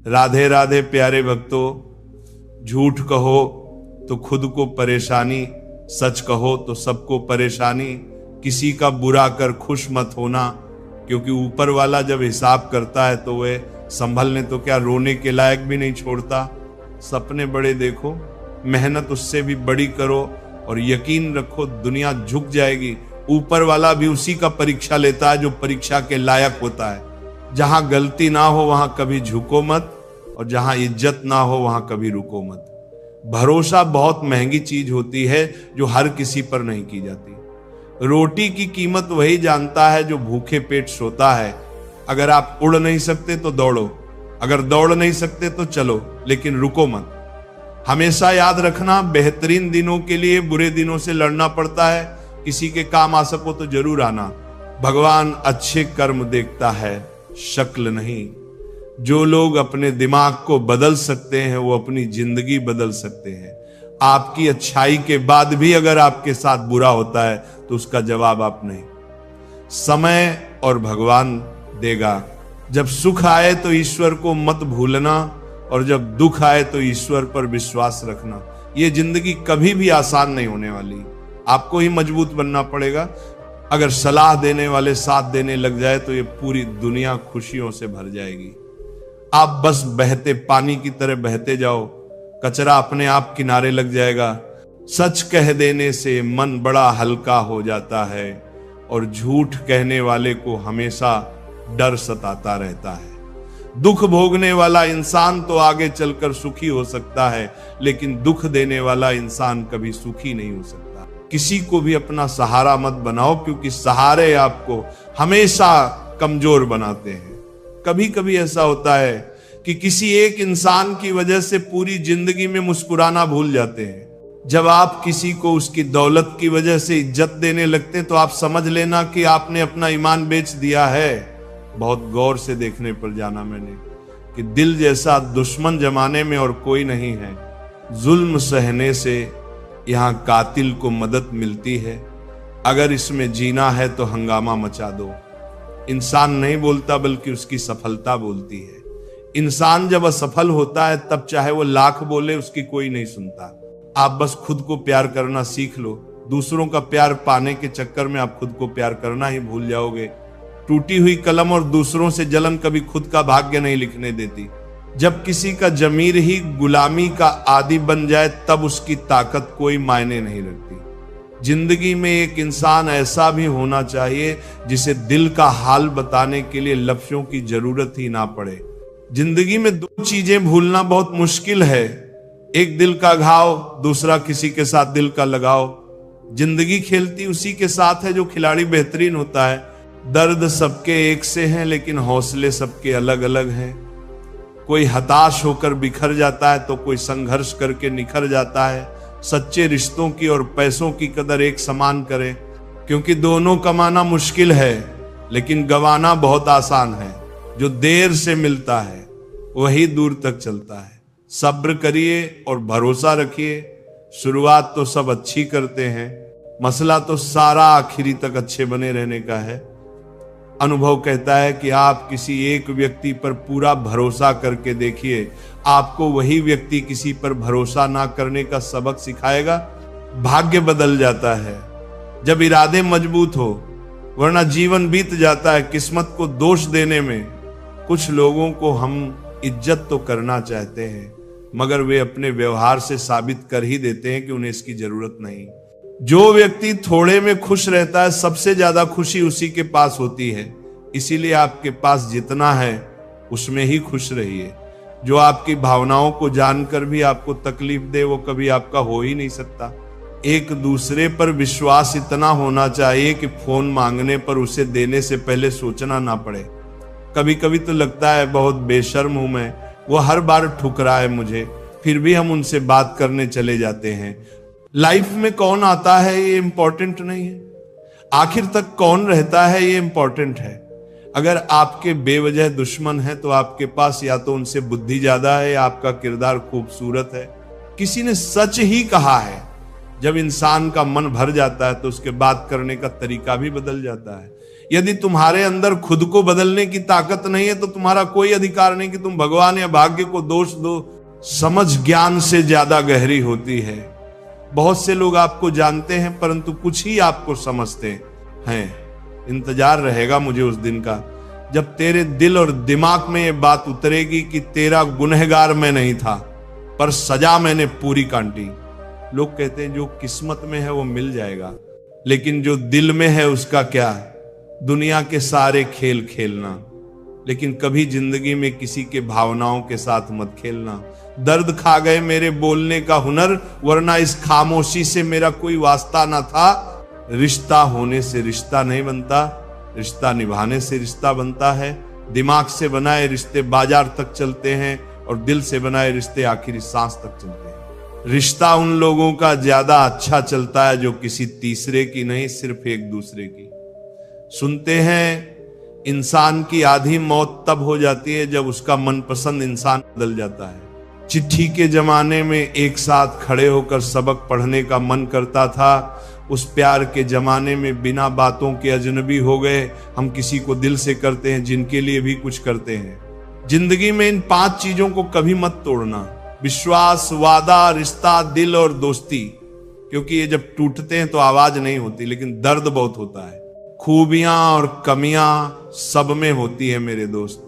राधे राधे प्यारे भक्तों, झूठ कहो तो खुद को परेशानी, सच कहो तो सबको परेशानी। किसी का बुरा कर खुश मत होना, क्योंकि ऊपर वाला जब हिसाब करता है तो वह संभलने तो क्या रोने के लायक भी नहीं छोड़ता। सपने बड़े देखो, मेहनत उससे भी बड़ी करो और यकीन रखो दुनिया झुक जाएगी। ऊपर वाला भी उसी का परीक्षा लेता है जो परीक्षा के लायक होता है। जहां गलती ना हो वहां कभी झुको मत, और जहां इज्जत ना हो वहां कभी रुको मत। भरोसा बहुत महंगी चीज होती है जो हर किसी पर नहीं की जाती। रोटी की कीमत वही जानता है जो भूखे पेट सोता है। अगर आप उड़ नहीं सकते तो दौड़ो, अगर दौड़ नहीं सकते तो चलो, लेकिन रुको मत। हमेशा याद रखना, बेहतरीन दिनों के लिए बुरे दिनों से लड़ना पड़ता है। किसी के काम आ सको तो जरूर आना। भगवान अच्छे कर्म देखता है, शक्ल नहीं। जो लोग अपने दिमाग को बदल सकते हैं वो अपनी जिंदगी बदल सकते हैं। आपकी अच्छाई के बाद भी अगर आपके साथ बुरा होता है तो उसका जवाब आप नहीं, समय और भगवान देगा। जब सुख आए तो ईश्वर को मत भूलना, और जब दुख आए तो ईश्वर पर विश्वास रखना। ये जिंदगी कभी भी आसान नहीं होने वाली, आपको ही मजबूत बनना पड़ेगा। अगर सलाह देने वाले साथ देने लग जाए तो ये पूरी दुनिया खुशियों से भर जाएगी। आप बस बहते पानी की तरह बहते जाओ, कचरा अपने आप किनारे लग जाएगा। सच कह देने से मन बड़ा हल्का हो जाता है, और झूठ कहने वाले को हमेशा डर सताता रहता है। दुख भोगने वाला इंसान तो आगे चलकर सुखी हो सकता है, लेकिन दुख देने वाला इंसान कभी सुखी नहीं हो सकता। किसी को भी अपना सहारा मत बनाओ, क्योंकि सहारे आपको हमेशा कमजोर बनाते हैं। कभी कभी ऐसा होता है कि किसी एक इंसान की वजह से पूरी जिंदगी में मुस्कुराना भूल जाते हैं। जब आप किसी को उसकी दौलत की वजह से इज्जत देने लगते हैं तो आप समझ लेना कि आपने अपना ईमान बेच दिया है। बहुत गौर से देखने पर जाना मैंने कि दिल जैसा दुश्मन जमाने में और कोई नहीं है। जुल्म सहने से यहां कातिल को मदद मिलती है। अगर इसमें जीना है तो हंगामा मचा दो। इंसान नहीं बोलता बल्कि उसकी सफलता बोलती है। इंसान जब असफल होता है तब चाहे वो लाख बोले उसकी कोई नहीं सुनता। आप बस खुद को प्यार करना सीख लो। दूसरों का प्यार पाने के चक्कर में आप खुद को प्यार करना ही भूल जाओगे। टूटी हुई कलम और दूसरों से जलन कभी खुद का भाग्य नहीं लिखने देती। जब किसी का जमीर ही गुलामी का आदी बन जाए तब उसकी ताकत कोई मायने नहीं रखती। जिंदगी में एक इंसान ऐसा भी होना चाहिए जिसे दिल का हाल बताने के लिए लफ्जों की जरूरत ही ना पड़े। जिंदगी में दो चीजें भूलना बहुत मुश्किल है, एक दिल का घाव, दूसरा किसी के साथ दिल का लगाव। जिंदगी खेलती उसी के साथ है जो खिलाड़ी बेहतरीन होता है। दर्द सबके एक से हैं लेकिन हौसले सबके अलग अलग हैं। कोई हताश होकर बिखर जाता है तो कोई संघर्ष करके निखर जाता है। सच्चे रिश्तों की और पैसों की कदर एक समान करें, क्योंकि दोनों कमाना मुश्किल है लेकिन गंवाना बहुत आसान है। जो देर से मिलता है वही दूर तक चलता है। सब्र करिए और भरोसा रखिए। शुरुआत तो सब अच्छी करते हैं, मसला तो सारा आखिरी तक अच्छे बने रहने का है। अनुभव कहता है कि आप किसी एक व्यक्ति पर पूरा भरोसा करके देखिए, आपको वही व्यक्ति किसी पर भरोसा ना करने का सबक सिखाएगा। भाग्य बदल जाता है जब इरादे मजबूत हो, वरना जीवन बीत जाता है किस्मत को दोष देने में। कुछ लोगों को हम इज्जत तो करना चाहते हैं मगर वे अपने व्यवहार से साबित कर ही देते हैं कि उन्हें इसकी जरूरत नहीं। जो व्यक्ति थोड़े में खुश रहता है सबसे ज्यादा खुशी उसी के पास होती है। इसीलिए आपके पास जितना है उसमें ही खुश रहिए। जो आपकी भावनाओं को जानकर भी आपको तकलीफ दे वो कभी आपका हो ही नहीं सकता। एक दूसरे पर विश्वास इतना होना चाहिए कि फोन मांगने पर उसे देने से पहले सोचना ना पड़े। कभी कभी तो लगता है बहुत बेशर्म हूं मैं, वो हर बार ठुकराए मुझे, फिर भी हम उनसे बात करने चले जाते हैं। लाइफ में कौन आता है ये इंपॉर्टेंट नहीं है, आखिर तक कौन रहता है ये इंपॉर्टेंट है। अगर आपके बेवजह दुश्मन है तो आपके पास या तो उनसे बुद्धि ज्यादा है या आपका किरदार खूबसूरत है। किसी ने सच ही कहा है, जब इंसान का मन भर जाता है तो उसके बात करने का तरीका भी बदल जाता है। यदि तुम्हारे अंदर खुद को बदलने की ताकत नहीं है तो तुम्हारा कोई अधिकार नहीं कि तुम भगवान या भाग्य को दोष दो। समझ ज्ञान से ज्यादा गहरी होती है। बहुत से लोग आपको जानते हैं परंतु कुछ ही आपको समझते हैं। इंतजार रहेगा मुझे उस दिन का जब तेरे दिल और दिमाग में ये बात उतरेगी कि तेरा गुनहगार मैं नहीं था पर सजा मैंने पूरी काटी। लोग कहते हैं जो किस्मत में है वो मिल जाएगा, लेकिन जो दिल में है उसका क्या? दुनिया के सारे खेल खेलना, लेकिन कभी जिंदगी में किसी के भावनाओं के साथ मत खेलना। दर्द खा गए मेरे बोलने का हुनर, वरना इस खामोशी से मेरा कोई वास्ता ना था। रिश्ता होने से रिश्ता नहीं बनता, रिश्ता निभाने से रिश्ता बनता है। दिमाग से बनाए रिश्ते बाजार तक चलते हैं और दिल से बनाए रिश्ते आखिरी सांस तक चलते हैं। रिश्ता उन लोगों का ज्यादा अच्छा चलता है जो किसी तीसरे की नहीं, सिर्फ एक दूसरे की। सुनते हैं इंसान की आधी मौत तब हो जाती है जब उसका मनपसंद इंसान बदल जाता है। चिट्ठी के जमाने में एक साथ खड़े होकर सबक पढ़ने का मन करता था, उस प्यार के जमाने में बिना बातों के अजनबी हो गए। हम किसी को दिल से करते हैं, जिनके लिए भी कुछ करते हैं। जिंदगी में इन 5 चीजों को कभी मत तोड़ना: विश्वास, वादा, रिश्ता, दिल और दोस्ती। क्योंकि ये जब टूटते हैं तो आवाज नहीं होती, लेकिन दर्द बहुत होता है। खूबियां और कमियां सब में होती है मेरे दोस्त।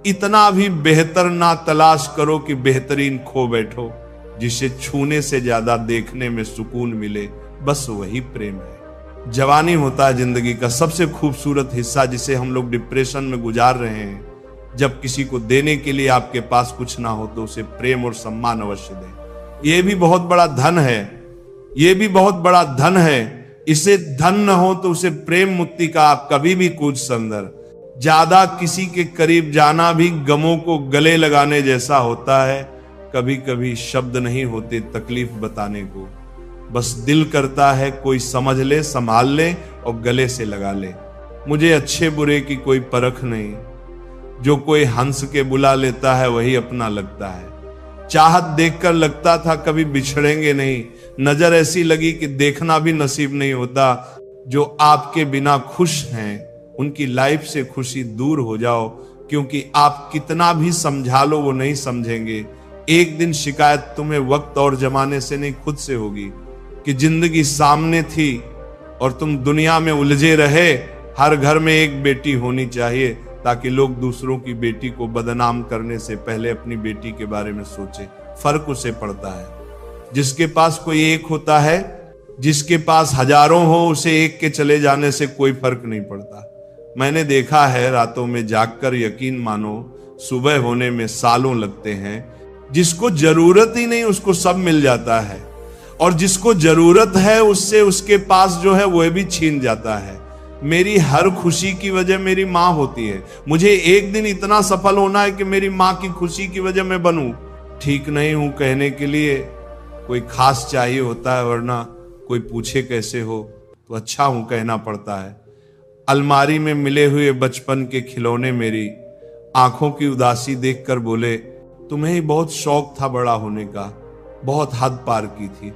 इतना भी बेहतर ना तलाश करो कि बेहतरीन खो बैठो। जिसे छूने से ज्यादा देखने में सुकून मिले, बस वही प्रेम है। जवानी होता है जिंदगी का सबसे खूबसूरत हिस्सा, जिसे हम लोग डिप्रेशन में गुजार रहे हैं। जब किसी को देने के लिए आपके पास कुछ ना हो तो उसे प्रेम और सम्मान अवश्य दें। यह भी बहुत बड़ा धन है, यह भी बहुत बड़ा धन है। इसे धन न हो तो उसे प्रेम मुक्ति का आप कभी भी कूद संदर। ज्यादा किसी के करीब जाना भी गमों को गले लगाने जैसा होता है। कभी कभी शब्द नहीं होते तकलीफ बताने को, बस दिल करता है कोई समझ ले, संभाल ले और गले से लगा ले। मुझे अच्छे बुरे की कोई परख नहीं, जो कोई हंस के बुला लेता है वही अपना लगता है। चाहत देखकर लगता था कभी बिछड़ेंगे नहीं, नजर ऐसी लगी कि देखना भी नसीब नहीं होता। जो आपके बिना खुश हैं उनकी लाइफ से खुशी दूर हो जाओ, क्योंकि आप कितना भी समझा लो वो नहीं समझेंगे। एक दिन शिकायत तुम्हें वक्त और जमाने से नहीं खुद से होगी कि जिंदगी सामने थी और तुम दुनिया में उलझे रहे। हर घर में एक बेटी होनी चाहिए ताकि लोग दूसरों की बेटी को बदनाम करने से पहले अपनी बेटी के बारे में सोचे। फर्क उसे पड़ता है जिसके पास कोई एक होता है, जिसके पास हजारों हो उसे एक के चले जाने से कोई फर्क नहीं पड़ता। मैंने देखा है रातों में जागकर यकीन मानो सुबह होने में सालों लगते हैं। जिसको जरूरत ही नहीं उसको सब मिल जाता है, और जिसको जरूरत है उससे उसके पास जो है वह भी छीन जाता है। मेरी हर खुशी की वजह मेरी माँ होती है। मुझे एक दिन इतना सफल होना है कि मेरी माँ की खुशी की वजह मैं बनूं। ठीक नहीं हूं कहने के लिए कोई खास चाहिए होता है, वरना कोई पूछे कैसे हो तो अच्छा हूं कहना पड़ता है। अलमारी में मिले हुए बचपन के खिलौने मेरी आंखों की उदासी देखकर बोले, तुम्हें ही बहुत शौक था बड़ा होने का, बहुत हद पार की थी।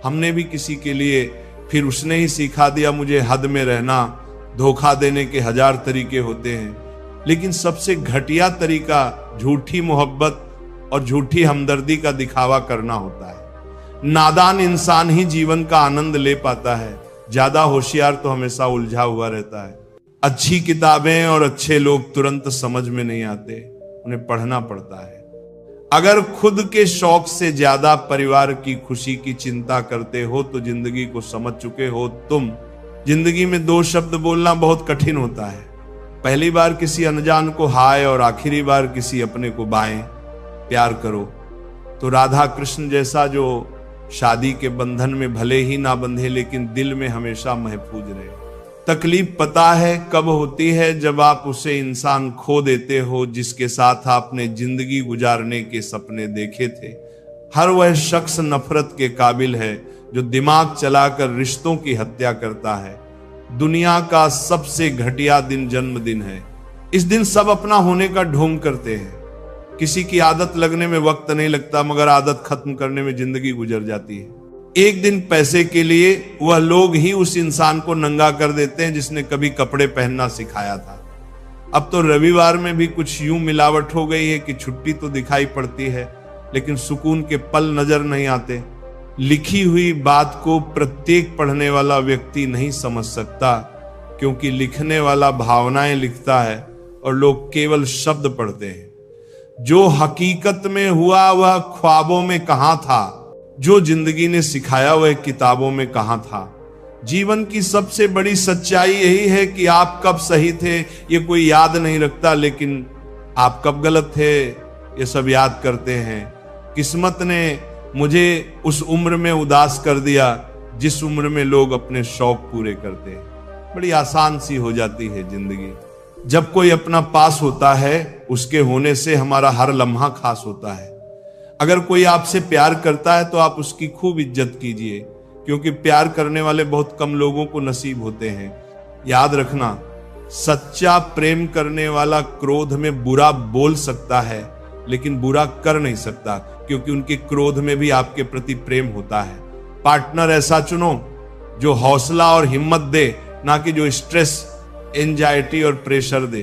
हमने भी किसी के लिए, फिर उसने ही सिखा दिया मुझे हद में रहना। धोखा देने के 1000 तरीके होते हैं, लेकिन सबसे घटिया तरीका झूठी मोहब्बत और झूठी हमदर्दी का दिखावा करना होता है। नादान इंसान ही जीवन का आनंद ले पाता है, ज्यादा होशियार तो हमेशा उलझा हुआ रहता है। अच्छी किताबें और अच्छे लोग तुरंत समझ में नहीं आते, उन्हें पढ़ना पड़ता है। अगर खुद के शौक से ज्यादा परिवार की खुशी की चिंता करते हो तो जिंदगी को समझ चुके हो तुम। जिंदगी में 2 शब्द बोलना बहुत कठिन होता है। पहली बार किसी अनजान को हाय और आखिरी बार किसी अपने को बाएं। प्यार करो तो राधा कृष्ण जैसा जो शादी के बंधन में भले ही ना बंधे लेकिन दिल में हमेशा महफूज रहे। तकलीफ पता है कब होती है, जब आप उसे इंसान खो देते हो जिसके साथ आपने जिंदगी गुजारने के सपने देखे थे। हर वह शख्स नफरत के काबिल है जो दिमाग चलाकर रिश्तों की हत्या करता है। दुनिया का सबसे घटिया दिन जन्मदिन है। इस दिन सब अपना होने का ढोंग करते हैं। किसी की आदत लगने में वक्त नहीं लगता, मगर आदत खत्म करने में जिंदगी गुजर जाती है। एक दिन पैसे के लिए वह लोग ही उस इंसान को नंगा कर देते हैं जिसने कभी कपड़े पहनना सिखाया था। अब तो रविवार में भी कुछ यूं मिलावट हो गई है कि छुट्टी तो दिखाई पड़ती है लेकिन सुकून के पल नजर नहीं आते। लिखी हुई बात को प्रत्येक पढ़ने वाला व्यक्ति नहीं समझ सकता, क्योंकि लिखने वाला भावनाएं लिखता है और लोग केवल शब्द पढ़ते हैं। जो हकीकत में हुआ वह ख्वाबों में कहां था, जो जिंदगी ने सिखाया वह किताबों में कहां था। जीवन की सबसे बड़ी सच्चाई यही है कि आप कब सही थे ये कोई याद नहीं रखता, लेकिन आप कब गलत थे ये सब याद करते हैं। किस्मत ने मुझे उस उम्र में उदास कर दिया जिस उम्र में लोग अपने शौक पूरे करते हैं। बड़ी आसान सी हो जाती है जिंदगी। जब कोई अपना पास होता है उसके होने से हमारा हर लम्हा खास होता है। अगर कोई आपसे प्यार करता है तो आप उसकी खूब इज्जत कीजिए, क्योंकि प्यार करने वाले बहुत कम लोगों को नसीब होते हैं। याद रखना, सच्चा प्रेम करने वाला क्रोध में बुरा बोल सकता है लेकिन बुरा कर नहीं सकता, क्योंकि उनके क्रोध में भी आपके प्रति प्रेम होता है। पार्टनर ऐसा चुनो जो हौसला और हिम्मत दे, ना कि जो स्ट्रेस, एंजाइटी और प्रेशर दे।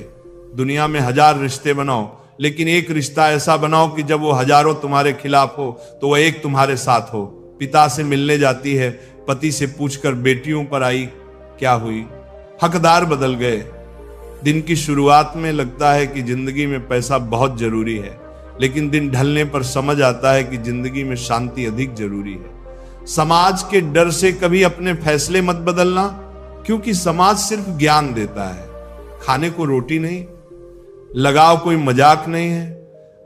दुनिया में 1000 रिश्ते बनाओ, लेकिन एक रिश्ता ऐसा बनाओ कि जब वो हजारों तुम्हारे खिलाफ हो तो वह एक तुम्हारे साथ हो। पिता से मिलने जाती है, पति से पूछकर बेटियों पर आई क्या हुई, हकदार बदल गए। दिन की शुरुआत में लगता है कि जिंदगी में पैसा बहुत जरूरी है, लेकिन दिन ढलने पर समझ आता है कि जिंदगी में शांति अधिक जरूरी है। समाज के डर से कभी अपने फैसले मत बदलना, क्योंकि समाज सिर्फ ज्ञान देता है, खाने को रोटी नहीं। लगाव कोई मजाक नहीं है।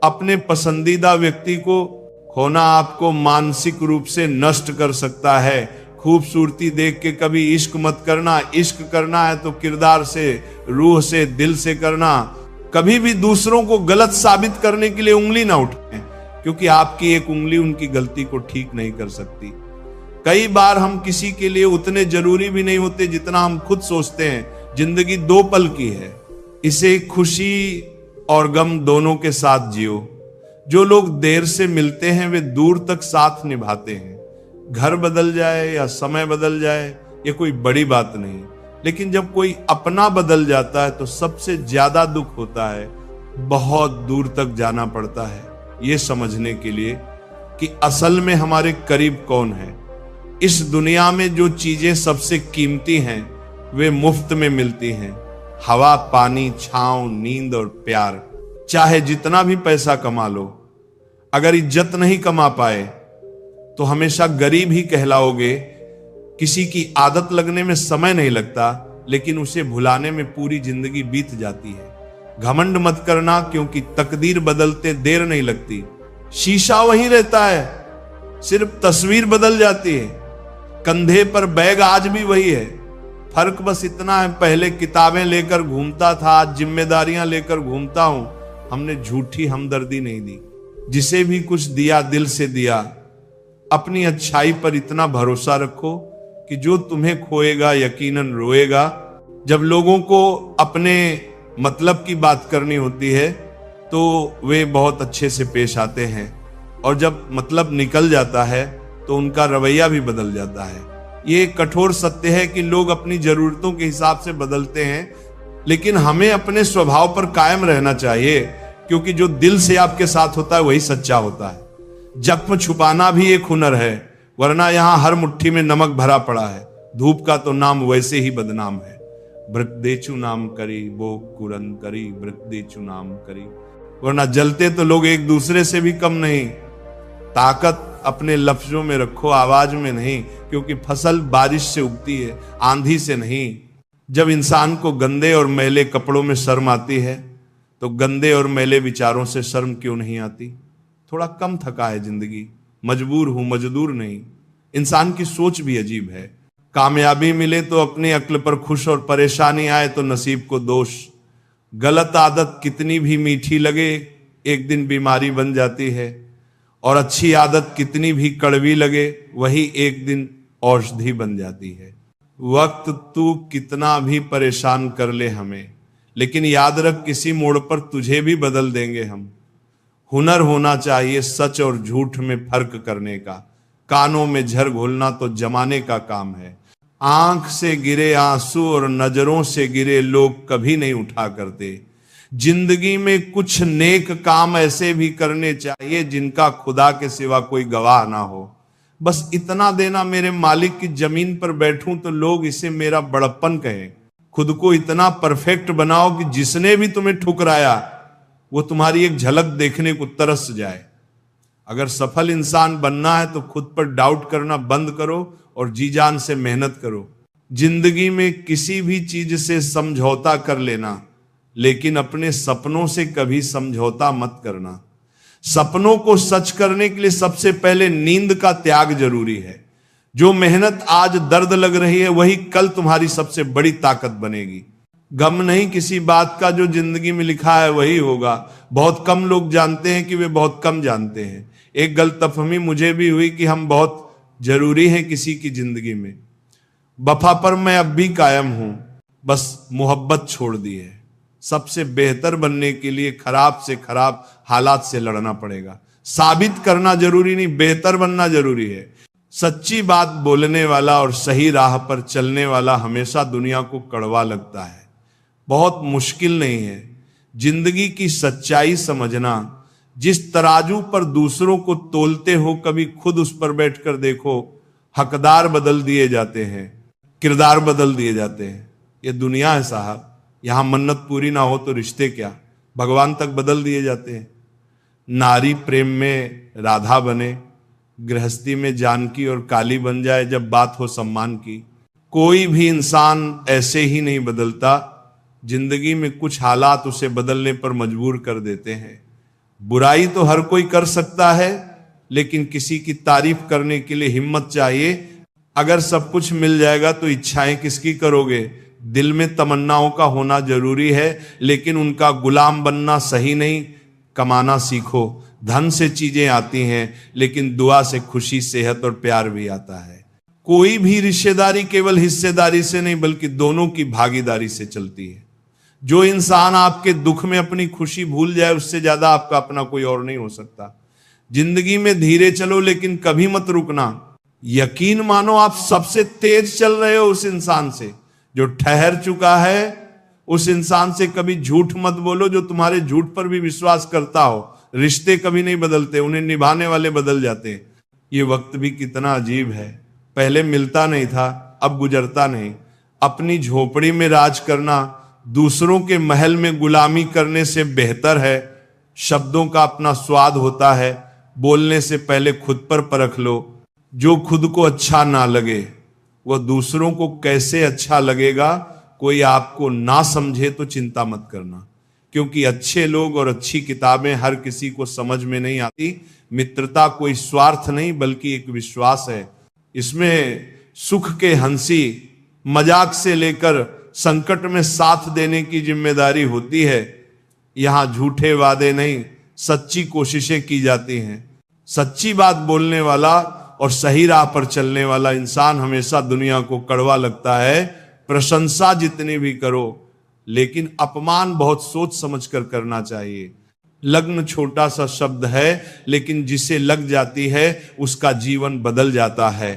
अपने पसंदीदा व्यक्ति को खोना आपको मानसिक रूप से नष्ट कर सकता है। खूबसूरती देख के कभी इश्क मत करना। इश्क करना है तो किरदार से, रूह से, दिल से करना। कभी भी दूसरों को गलत साबित करने के लिए उंगली ना उठाएं, क्योंकि आपकी एक उंगली उनकी गलती को ठीक नहीं कर सकती। कई बार हम किसी के लिए उतने जरूरी भी नहीं होते जितना हम खुद सोचते हैं। जिंदगी 2 पल की है, इसे खुशी और गम दोनों के साथ जियो। जो लोग देर से मिलते हैं वे दूर तक साथ निभाते हैं। घर बदल जाए या समय बदल जाए ये कोई बड़ी बात नहीं, लेकिन जब कोई अपना बदल जाता है तो सबसे ज्यादा दुख होता है। बहुत दूर तक जाना पड़ता है ये समझने के लिए कि असल में हमारे करीब कौन है। इस दुनिया में जो चीजें सबसे कीमती हैं वे मुफ्त में मिलती हैं। हवा, पानी, छांव, नींद और प्यार। चाहे जितना भी पैसा कमा लो, अगर इज्जत नहीं कमा पाए तो हमेशा गरीब ही कहलाओगे। किसी की आदत लगने में समय नहीं लगता, लेकिन उसे भुलाने में पूरी जिंदगी बीत जाती है। घमंड मत करना, क्योंकि तकदीर बदलते देर नहीं लगती। शीशा वहीं रहता है, सिर्फ तस्वीर बदल जाती है। कंधे पर बैग आज भी वही है, फर्क बस इतना है, पहले किताबें लेकर घूमता था, आज जिम्मेदारियां लेकर घूमता हूं। हमने झूठी हमदर्दी नहीं दी। जिसे भी कुछ दिया दिल से दिया। अपनी अच्छाई पर इतना भरोसा रखो कि जो तुम्हें खोएगा यकीनन रोएगा। जब लोगों को अपने मतलब की बात करनी होती है तो वे बहुत अच्छे से पेश आते हैं, और जब मतलब निकल जाता है तो उनका रवैया भी बदल जाता है। ये कठोर सत्य है कि लोग अपनी जरूरतों के हिसाब से बदलते हैं, लेकिन हमें अपने स्वभाव पर कायम रहना चाहिए, क्योंकि जो दिल से आपके साथ होता है वही सच्चा होता है। जख्म छुपाना भी एक हुनर है, वरना यहां हर मुट्ठी में नमक भरा पड़ा है। धूप का तो नाम वैसे ही बदनाम है। ब्रतदेचु नाम करी वो कुरन करी, ब्रतदेचु नाम करी। वरना जलते तो लोग एक दूसरे से भी कम नहीं। ताकत अपने लफ्जों में रखो, आवाज में नहीं, क्योंकि फसल बारिश से उगती है, आंधी से नहीं। जब इंसान को गंदे और मैले कपड़ों में शर्म आती है तो गंदे और मैले विचारों से शर्म क्यों नहीं आती। थोड़ा कम थका है जिंदगी, मजबूर हूं, मजदूर नहीं। इंसान की सोच भी अजीब है। कामयाबी मिले तो अपनी अक्ल पर खुश, और परेशानी आए तो नसीब को दोष। गलत आदत कितनी भी मीठी लगे एक दिन बीमारी बन जाती है, और अच्छी आदत कितनी भी कड़वी लगे वही एक दिन औषधि बन जाती है। वक्त तू कितना भी परेशान कर ले हमें, लेकिन याद रख किसी मोड़ पर तुझे भी बदल देंगे हम। हुनर होना चाहिए सच और झूठ में फर्क करने का। कानों में झर घोलना तो जमाने का काम है। आंख से गिरे आंसू और नजरों से गिरे लोग कभी नहीं उठा करते। जिंदगी में कुछ नेक काम ऐसे भी करने चाहिए जिनका खुदा के सिवा कोई गवाह ना हो। बस इतना देना, मेरे मालिक की जमीन पर बैठूं तो लोग इसे मेरा बड़प्पन कहें। खुद को इतना परफेक्ट बनाओ कि जिसने भी तुम्हें ठुकराया वो तुम्हारी एक झलक देखने को तरस जाए। अगर सफल इंसान बनना है तो खुद पर डाउट करना बंद करो और जी जान से मेहनत करो। जिंदगी में किसी भी चीज से समझौता कर लेना, लेकिन अपने सपनों से कभी समझौता मत करना। सपनों को सच करने के लिए सबसे पहले नींद का त्याग जरूरी है। जो मेहनत आज दर्द लग रही है वही कल तुम्हारी सबसे बड़ी ताकत बनेगी। गम नहीं किसी बात का, जो जिंदगी में लिखा है वही होगा। बहुत कम लोग जानते हैं कि वे बहुत कम जानते हैं। एक गलतफहमी मुझे भी हुई कि हम बहुत जरूरी हैं किसी की जिंदगी में। वफा पर मैं अब भी कायम हूं, बस मोहब्बत छोड़ दी है। सबसे बेहतर बनने के लिए खराब से खराब हालात से लड़ना पड़ेगा। साबित करना जरूरी नहीं, बेहतर बनना जरूरी है। सच्ची बात बोलने वाला और सही राह पर चलने वाला हमेशा दुनिया को कड़वा लगता है। बहुत मुश्किल नहीं है जिंदगी की सच्चाई समझना। जिस तराजू पर दूसरों को तोलते हो, कभी खुद उस पर बैठकर देखो। हकदार बदल दिए जाते हैं, किरदार बदल दिए जाते हैं। ये दुनिया है साहब, यहां मन्नत पूरी ना हो तो रिश्ते क्या, भगवान तक बदल दिए जाते हैं। नारी प्रेम में राधा बने, गृहस्थी में जानकी और काली बन जाए जब बात हो सम्मान की। कोई भी इंसान ऐसे ही नहीं बदलता। जिंदगी में कुछ हालात उसे बदलने पर मजबूर कर देते हैं। बुराई तो हर कोई कर सकता है, लेकिन किसी की तारीफ करने के लिए हिम्मत चाहिए। अगर सब कुछ मिल जाएगा तो इच्छाएं किसकी करोगे। दिल में तमन्नाओं का होना जरूरी है, लेकिन उनका गुलाम बनना सही नहीं। कमाना सीखो। धन से चीजें आती हैं, लेकिन दुआ से खुशी, सेहत और प्यार भी आता है। कोई भी रिश्तेदारी केवल हिस्सेदारी से नहीं बल्कि दोनों की भागीदारी से चलती है। जो इंसान आपके दुख में अपनी खुशी भूल जाए, उससे ज्यादा आपका अपना कोई और नहीं हो सकता। जिंदगी में धीरे चलो, लेकिन कभी मत रुकना। यकीन मानो आप सबसे तेज चल रहे हो उस इंसान से जो ठहर चुका है। उस इंसान से कभी झूठ मत बोलो जो तुम्हारे झूठ पर भी विश्वास करता हो। रिश्ते कभी नहीं बदलते, उन्हें निभाने वाले बदल जाते हैं। ये वक्त भी कितना अजीब है, पहले मिलता नहीं था, अब गुजरता नहीं। अपनी झोपड़ी में राज करना दूसरों के महल में गुलामी करने से बेहतर है। शब्दों का अपना स्वाद होता है, बोलने से पहले खुद पर परख लो। जो खुद को अच्छा ना लगे वह दूसरों को कैसे अच्छा लगेगा। कोई आपको ना समझे तो चिंता मत करना, क्योंकि अच्छे लोग और अच्छी किताबें हर किसी को समझ में नहीं आती। मित्रता कोई स्वार्थ नहीं बल्कि एक विश्वास है। इसमें सुख के हंसी, मजाक से लेकर संकट में साथ देने की जिम्मेदारी होती है। यहां झूठे वादे नहीं, सच्ची कोशिशें की जाती हैं। सच्ची बात बोलने वाला और सही राह पर चलने वाला इंसान हमेशा दुनिया को कड़वा लगता है। प्रशंसा जितनी भी करो, लेकिन अपमान बहुत सोच समझकर करना चाहिए। लग्न छोटा सा शब्द है, लेकिन जिसे लग जाती है उसका जीवन बदल जाता है।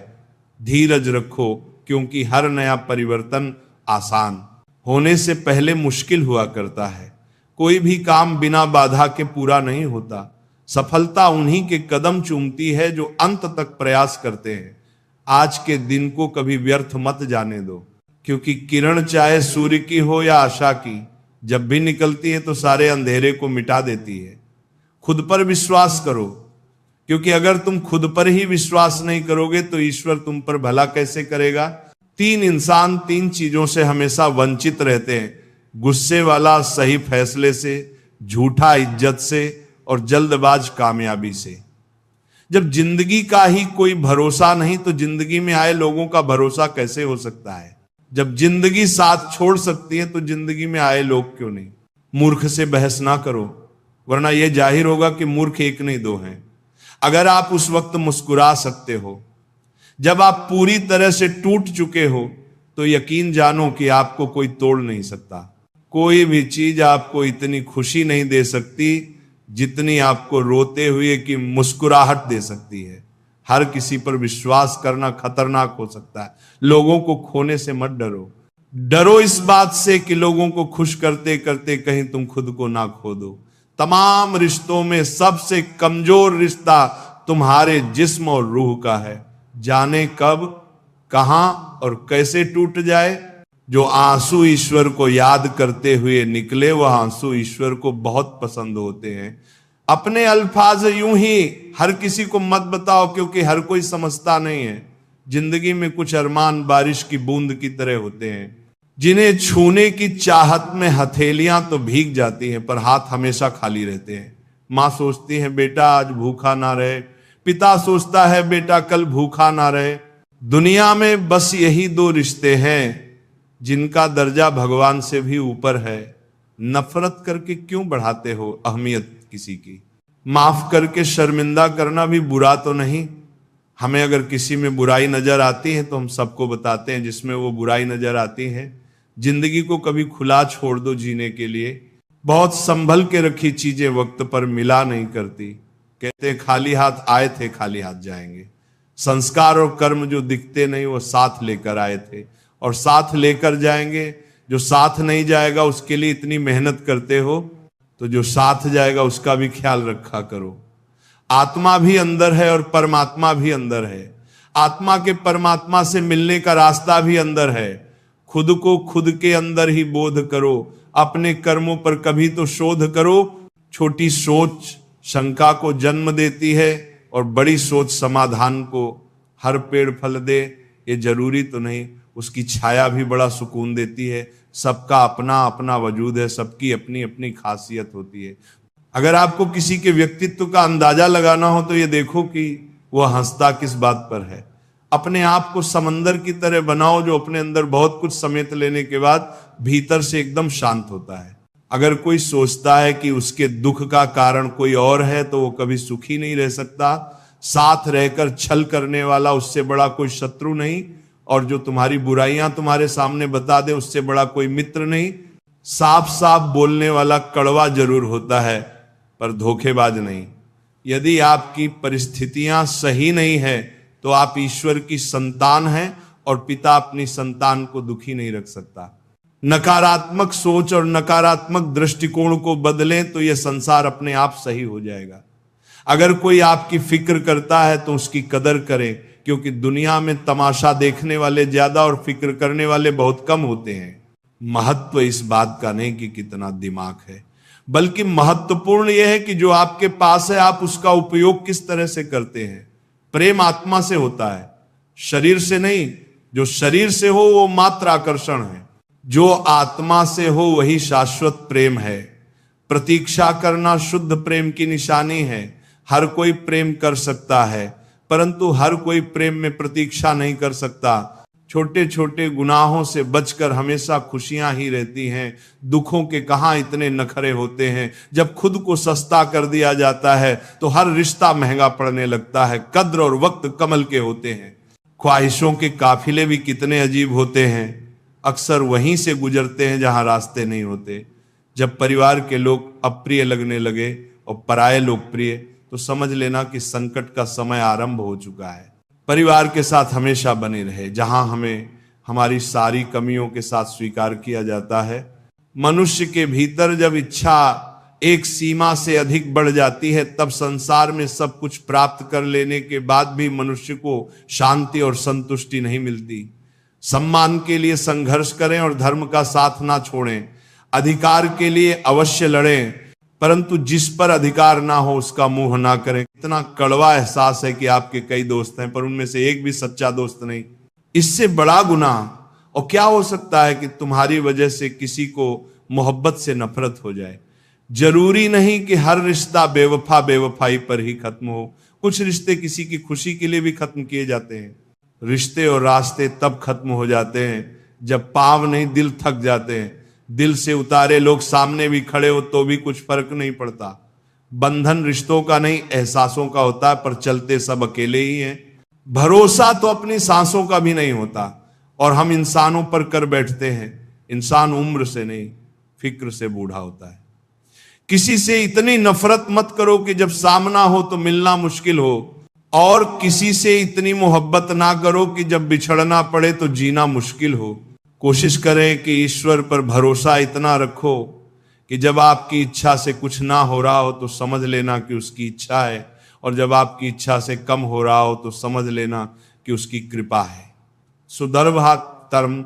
धीरज रखो, क्योंकि हर नया परिवर्तन आसान होने से पहले मुश्किल हुआ करता है। कोई भी काम बिना बाधा के पूरा नहीं होता। सफलता उन्हीं के कदम चूमती है जो अंत तक प्रयास करते हैं। आज के दिन को कभी व्यर्थ मत जाने दो, क्योंकि किरण चाहे सूर्य की हो या आशा की, जब भी निकलती है तो सारे अंधेरे को मिटा देती है। खुद पर विश्वास करो, क्योंकि अगर तुम खुद पर ही विश्वास नहीं करोगे तो ईश्वर तुम पर भला कैसे करेगा। 3 इंसान 3 चीजों से हमेशा वंचित रहते हैं: गुस्से वाला सही फैसले से, झूठा इज्जत से, और जल्दबाज कामयाबी से। जब जिंदगी का ही कोई भरोसा नहीं तो जिंदगी में आए लोगों का भरोसा कैसे हो सकता है। जब जिंदगी साथ छोड़ सकती है तो जिंदगी में आए लोग क्यों नहीं। मूर्ख से बहस ना करो, वरना यह जाहिर होगा कि मूर्ख एक नहीं दो हैं। अगर आप उस वक्त मुस्कुरा सकते हो जब आप पूरी तरह से टूट चुके हो, तो यकीन जानो कि आपको कोई तोड़ नहीं सकता। कोई भी चीज आपको इतनी खुशी नहीं दे सकती जितनी आपको रोते हुए की मुस्कुराहट दे सकती है। हर किसी पर विश्वास करना खतरनाक हो सकता है। लोगों को खोने से मत डरो, डरो इस बात से कि लोगों को खुश करते करते कहीं तुम खुद को ना खो दो। तमाम रिश्तों में सबसे कमजोर रिश्ता तुम्हारे जिस्म और रूह का है। जाने कब, कहां और कैसे टूट जाए। जो आंसू ईश्वर को याद करते हुए निकले, वह आंसू ईश्वर को बहुत पसंद होते हैं। अपने अल्फाज यूं ही हर किसी को मत बताओ, क्योंकि हर कोई समझता नहीं है। जिंदगी में कुछ अरमान बारिश की बूंद की तरह होते हैं, जिन्हें छूने की चाहत में हथेलियां तो भीग जाती हैं, पर हाथ हमेशा खाली रहते हैं। माँ सोचती है बेटा आज भूखा ना रहे, पिता सोचता है बेटा कल भूखा ना रहे। दुनिया में बस यही दो रिश्ते हैं जिनका दर्जा भगवान से भी ऊपर है। नफरत करके क्यों बढ़ाते हो अहमियत किसी की। माफ करके शर्मिंदा करना भी बुरा तो नहीं। हमें अगर किसी में बुराई नजर आती है तो हम सबको बताते हैं जिसमें वो बुराई नजर आती है। जिंदगी को कभी खुला छोड़ दो जीने के लिए। बहुत संभल के रखी चीजें वक्त पर मिला नहीं करती। कहते खाली हाथ आए थे खाली हाथ जाएंगे। संस्कार और कर्म जो दिखते नहीं वो साथ लेकर आए थे और साथ लेकर जाएंगे। जो साथ नहीं जाएगा उसके लिए इतनी मेहनत करते हो, तो जो साथ जाएगा उसका भी ख्याल रखा करो। आत्मा भी अंदर है और परमात्मा भी अंदर है। आत्मा के परमात्मा से मिलने का रास्ता भी अंदर है। खुद को खुद के अंदर ही बोध करो। अपने कर्मों पर कभी तो शोध करो। छोटी सोच शंका को जन्म देती है और बड़ी सोच समाधान को। हर पेड़ फल दे ये जरूरी तो नहीं, उसकी छाया भी बड़ा सुकून देती है। सबका अपना अपना वजूद है, सबकी अपनी अपनी खासियत होती है। अगर आपको किसी के व्यक्तित्व का अंदाजा लगाना हो तो ये देखो कि वह हंसता किस बात पर है। अपने आप को समंदर की तरह बनाओ जो अपने अंदर बहुत कुछ समेट लेने के बाद भीतर से एकदम शांत होता है। अगर कोई सोचता है कि उसके दुख का कारण कोई और है तो वो कभी सुखी नहीं रह सकता। साथ रहकर छल करने वाला उससे बड़ा कोई शत्रु नहीं, और जो तुम्हारी बुराइयां तुम्हारे सामने बता दे उससे बड़ा कोई मित्र नहीं। साफ साफ बोलने वाला कड़वा जरूर होता है पर धोखेबाज नहीं। यदि आपकी परिस्थितियां सही नहीं है तो आप ईश्वर की संतान हैं और पिता अपनी संतान को दुखी नहीं रख सकता। नकारात्मक सोच और नकारात्मक दृष्टिकोण को बदलें तो यह संसार अपने आप सही हो जाएगा। अगर कोई आपकी फिक्र करता है तो उसकी कदर करें, क्योंकि दुनिया में तमाशा देखने वाले ज्यादा और फिक्र करने वाले बहुत कम होते हैं। महत्व इस बात का नहीं कि कितना दिमाग है, बल्कि महत्वपूर्ण यह है कि जो आपके पास है आप उसका उपयोग किस तरह से करते हैं। प्रेम आत्मा से होता है, शरीर से नहीं। जो शरीर से हो वो मात्र आकर्षण है, जो आत्मा से हो वही शाश्वत प्रेम है। प्रतीक्षा करना शुद्ध प्रेम की निशानी है। हर कोई प्रेम कर सकता है, परंतु हर कोई प्रेम में प्रतीक्षा नहीं कर सकता। छोटे छोटे गुनाहों से बचकर हमेशा खुशियां ही रहती हैं। दुखों के कहां इतने नखरे होते हैं। जब खुद को सस्ता कर दिया जाता है तो हर रिश्ता महंगा पड़ने लगता है। कद्र और वक्त कमल के होते हैं। ख्वाहिशों के काफिले भी कितने अजीब होते हैं, अक्सर वहीं से गुजरते हैं जहां रास्ते नहीं होते। जब परिवार के लोग अप्रिय लगने लगे और पराये लोग प्रिय, तो समझ लेना कि संकट का समय आरंभ हो चुका है। परिवार के साथ हमेशा बने रहे, जहां हमें हमारी सारी कमियों के साथ स्वीकार किया जाता है। मनुष्य के भीतर जब इच्छा एक सीमा से अधिक बढ़ जाती है, तब संसार में सब कुछ प्राप्त कर लेने के बाद भी मनुष्य को शांति और संतुष्टि नहीं मिलती। सम्मान के लिए संघर्ष करें और धर्म का साथ ना छोड़ें। अधिकार के लिए अवश्य लड़ें, परंतु जिस पर अधिकार ना हो उसका मुंह ना करें। इतना कड़वा एहसास है कि आपके कई दोस्त हैं पर उनमें से एक भी सच्चा दोस्त नहीं। इससे बड़ा गुनाह और क्या हो सकता है कि तुम्हारी वजह से किसी को मोहब्बत से नफरत हो जाए। जरूरी नहीं कि हर रिश्ता बेवफा बेवफाई पर ही खत्म हो। कुछ रिश्ते किसी की खुशी के लिए भी खत्म किए जाते हैं। रिश्ते और रास्ते तब खत्म हो जाते हैं जब पांव नहीं दिल थक जाते हैं। दिल से उतारे लोग सामने भी खड़े हो तो भी कुछ फर्क नहीं पड़ता। बंधन रिश्तों का नहीं एहसासों का होता है, पर चलते सब अकेले ही हैं। भरोसा तो अपनी सांसों का भी नहीं होता और हम इंसानों पर कर बैठते हैं। इंसान उम्र से नहीं फिक्र से बूढ़ा होता है। किसी से इतनी नफरत मत करो कि जब सामना हो तो मिलना मुश्किल हो और किसी से इतनी मोहब्बत ना करो कि जब बिछड़ना पड़े तो जीना मुश्किल हो। कोशिश करें कि ईश्वर पर भरोसा इतना रखो कि जब आपकी इच्छा से कुछ ना हो रहा हो तो समझ लेना कि उसकी इच्छा है, और जब आपकी इच्छा से कम हो रहा हो तो समझ लेना कि उसकी कृपा है। सुदर्भातरम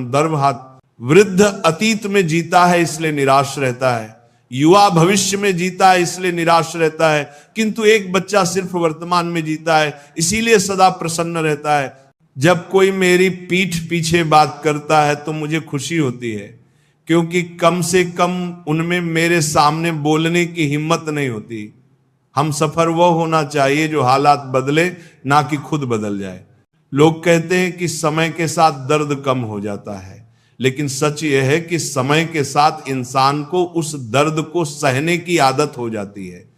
दर्भात। वृद्ध अतीत में जीता है इसलिए निराश रहता है, युवा भविष्य में जीता है इसलिए निराश रहता है, किंतु एक बच्चा सिर्फ वर्तमान में जीता है इसीलिए सदा प्रसन्न रहता है। जब कोई मेरी पीठ पीछे बात करता है तो मुझे खुशी होती है, क्योंकि कम से कम उनमें मेरे सामने बोलने की हिम्मत नहीं होती। हम सफर वो होना चाहिए जो हालात बदले, ना कि खुद बदल जाए। लोग कहते हैं कि समय के साथ दर्द कम हो जाता है, लेकिन सच यह है कि समय के साथ इंसान को उस दर्द को सहने की आदत हो जाती है।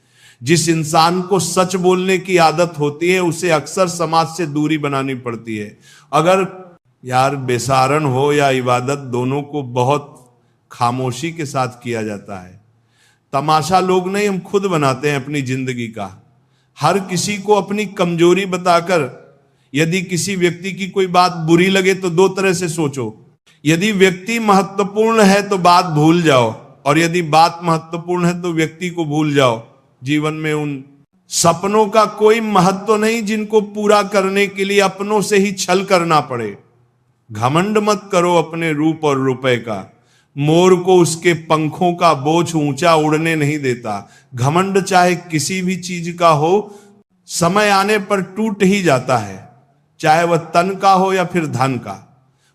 जिस इंसान को सच बोलने की आदत होती है उसे अक्सर समाज से दूरी बनानी पड़ती है। अगर यार बेसारण हो या इबादत, दोनों को बहुत खामोशी के साथ किया जाता है। तमाशा लोग नहीं, हम खुद बनाते हैं अपनी जिंदगी का। हर किसी को अपनी कमजोरी बताकर, यदि किसी व्यक्ति की कोई बात बुरी लगे तो दो तरह से सोचो। यदि व्यक्ति महत्वपूर्ण है तो बात भूल जाओ, और यदि बात महत्वपूर्ण है तो व्यक्ति को भूल जाओ। जीवन में उन सपनों का कोई महत्व नहीं जिनको पूरा करने के लिए अपनों से ही छल करना पड़े। घमंड मत करो अपने रूप और रुपए का। मोर को उसके पंखों का बोझ ऊंचा उड़ने नहीं देता। घमंड चाहे किसी भी चीज का हो, समय आने पर टूट ही जाता है, चाहे वह तन का हो या फिर धन का।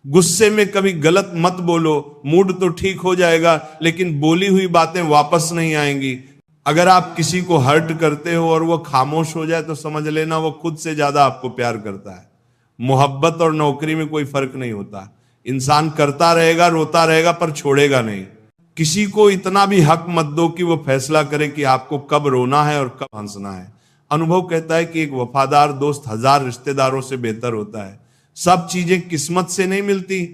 गुस्से में कभी गलत मत बोलो, मूड तो ठीक हो जाएगा लेकिन बोली हुई बातें वापस नहीं आएंगी। अगर आप किसी को हर्ट करते हो और वह खामोश हो जाए तो समझ लेना वो खुद से ज्यादा आपको प्यार करता है। मोहब्बत और नौकरी में कोई फर्क नहीं होता। इंसान करता रहेगा, रोता रहेगा, पर छोड़ेगा नहीं। किसी को इतना भी हक मत दो कि वो फैसला करे कि आपको कब रोना है और कब हंसना है। अनुभव कहता है कि एक वफादार दोस्त 1000 रिश्तेदारों से बेहतर होता है। सब चीजें किस्मत से नहीं मिलती,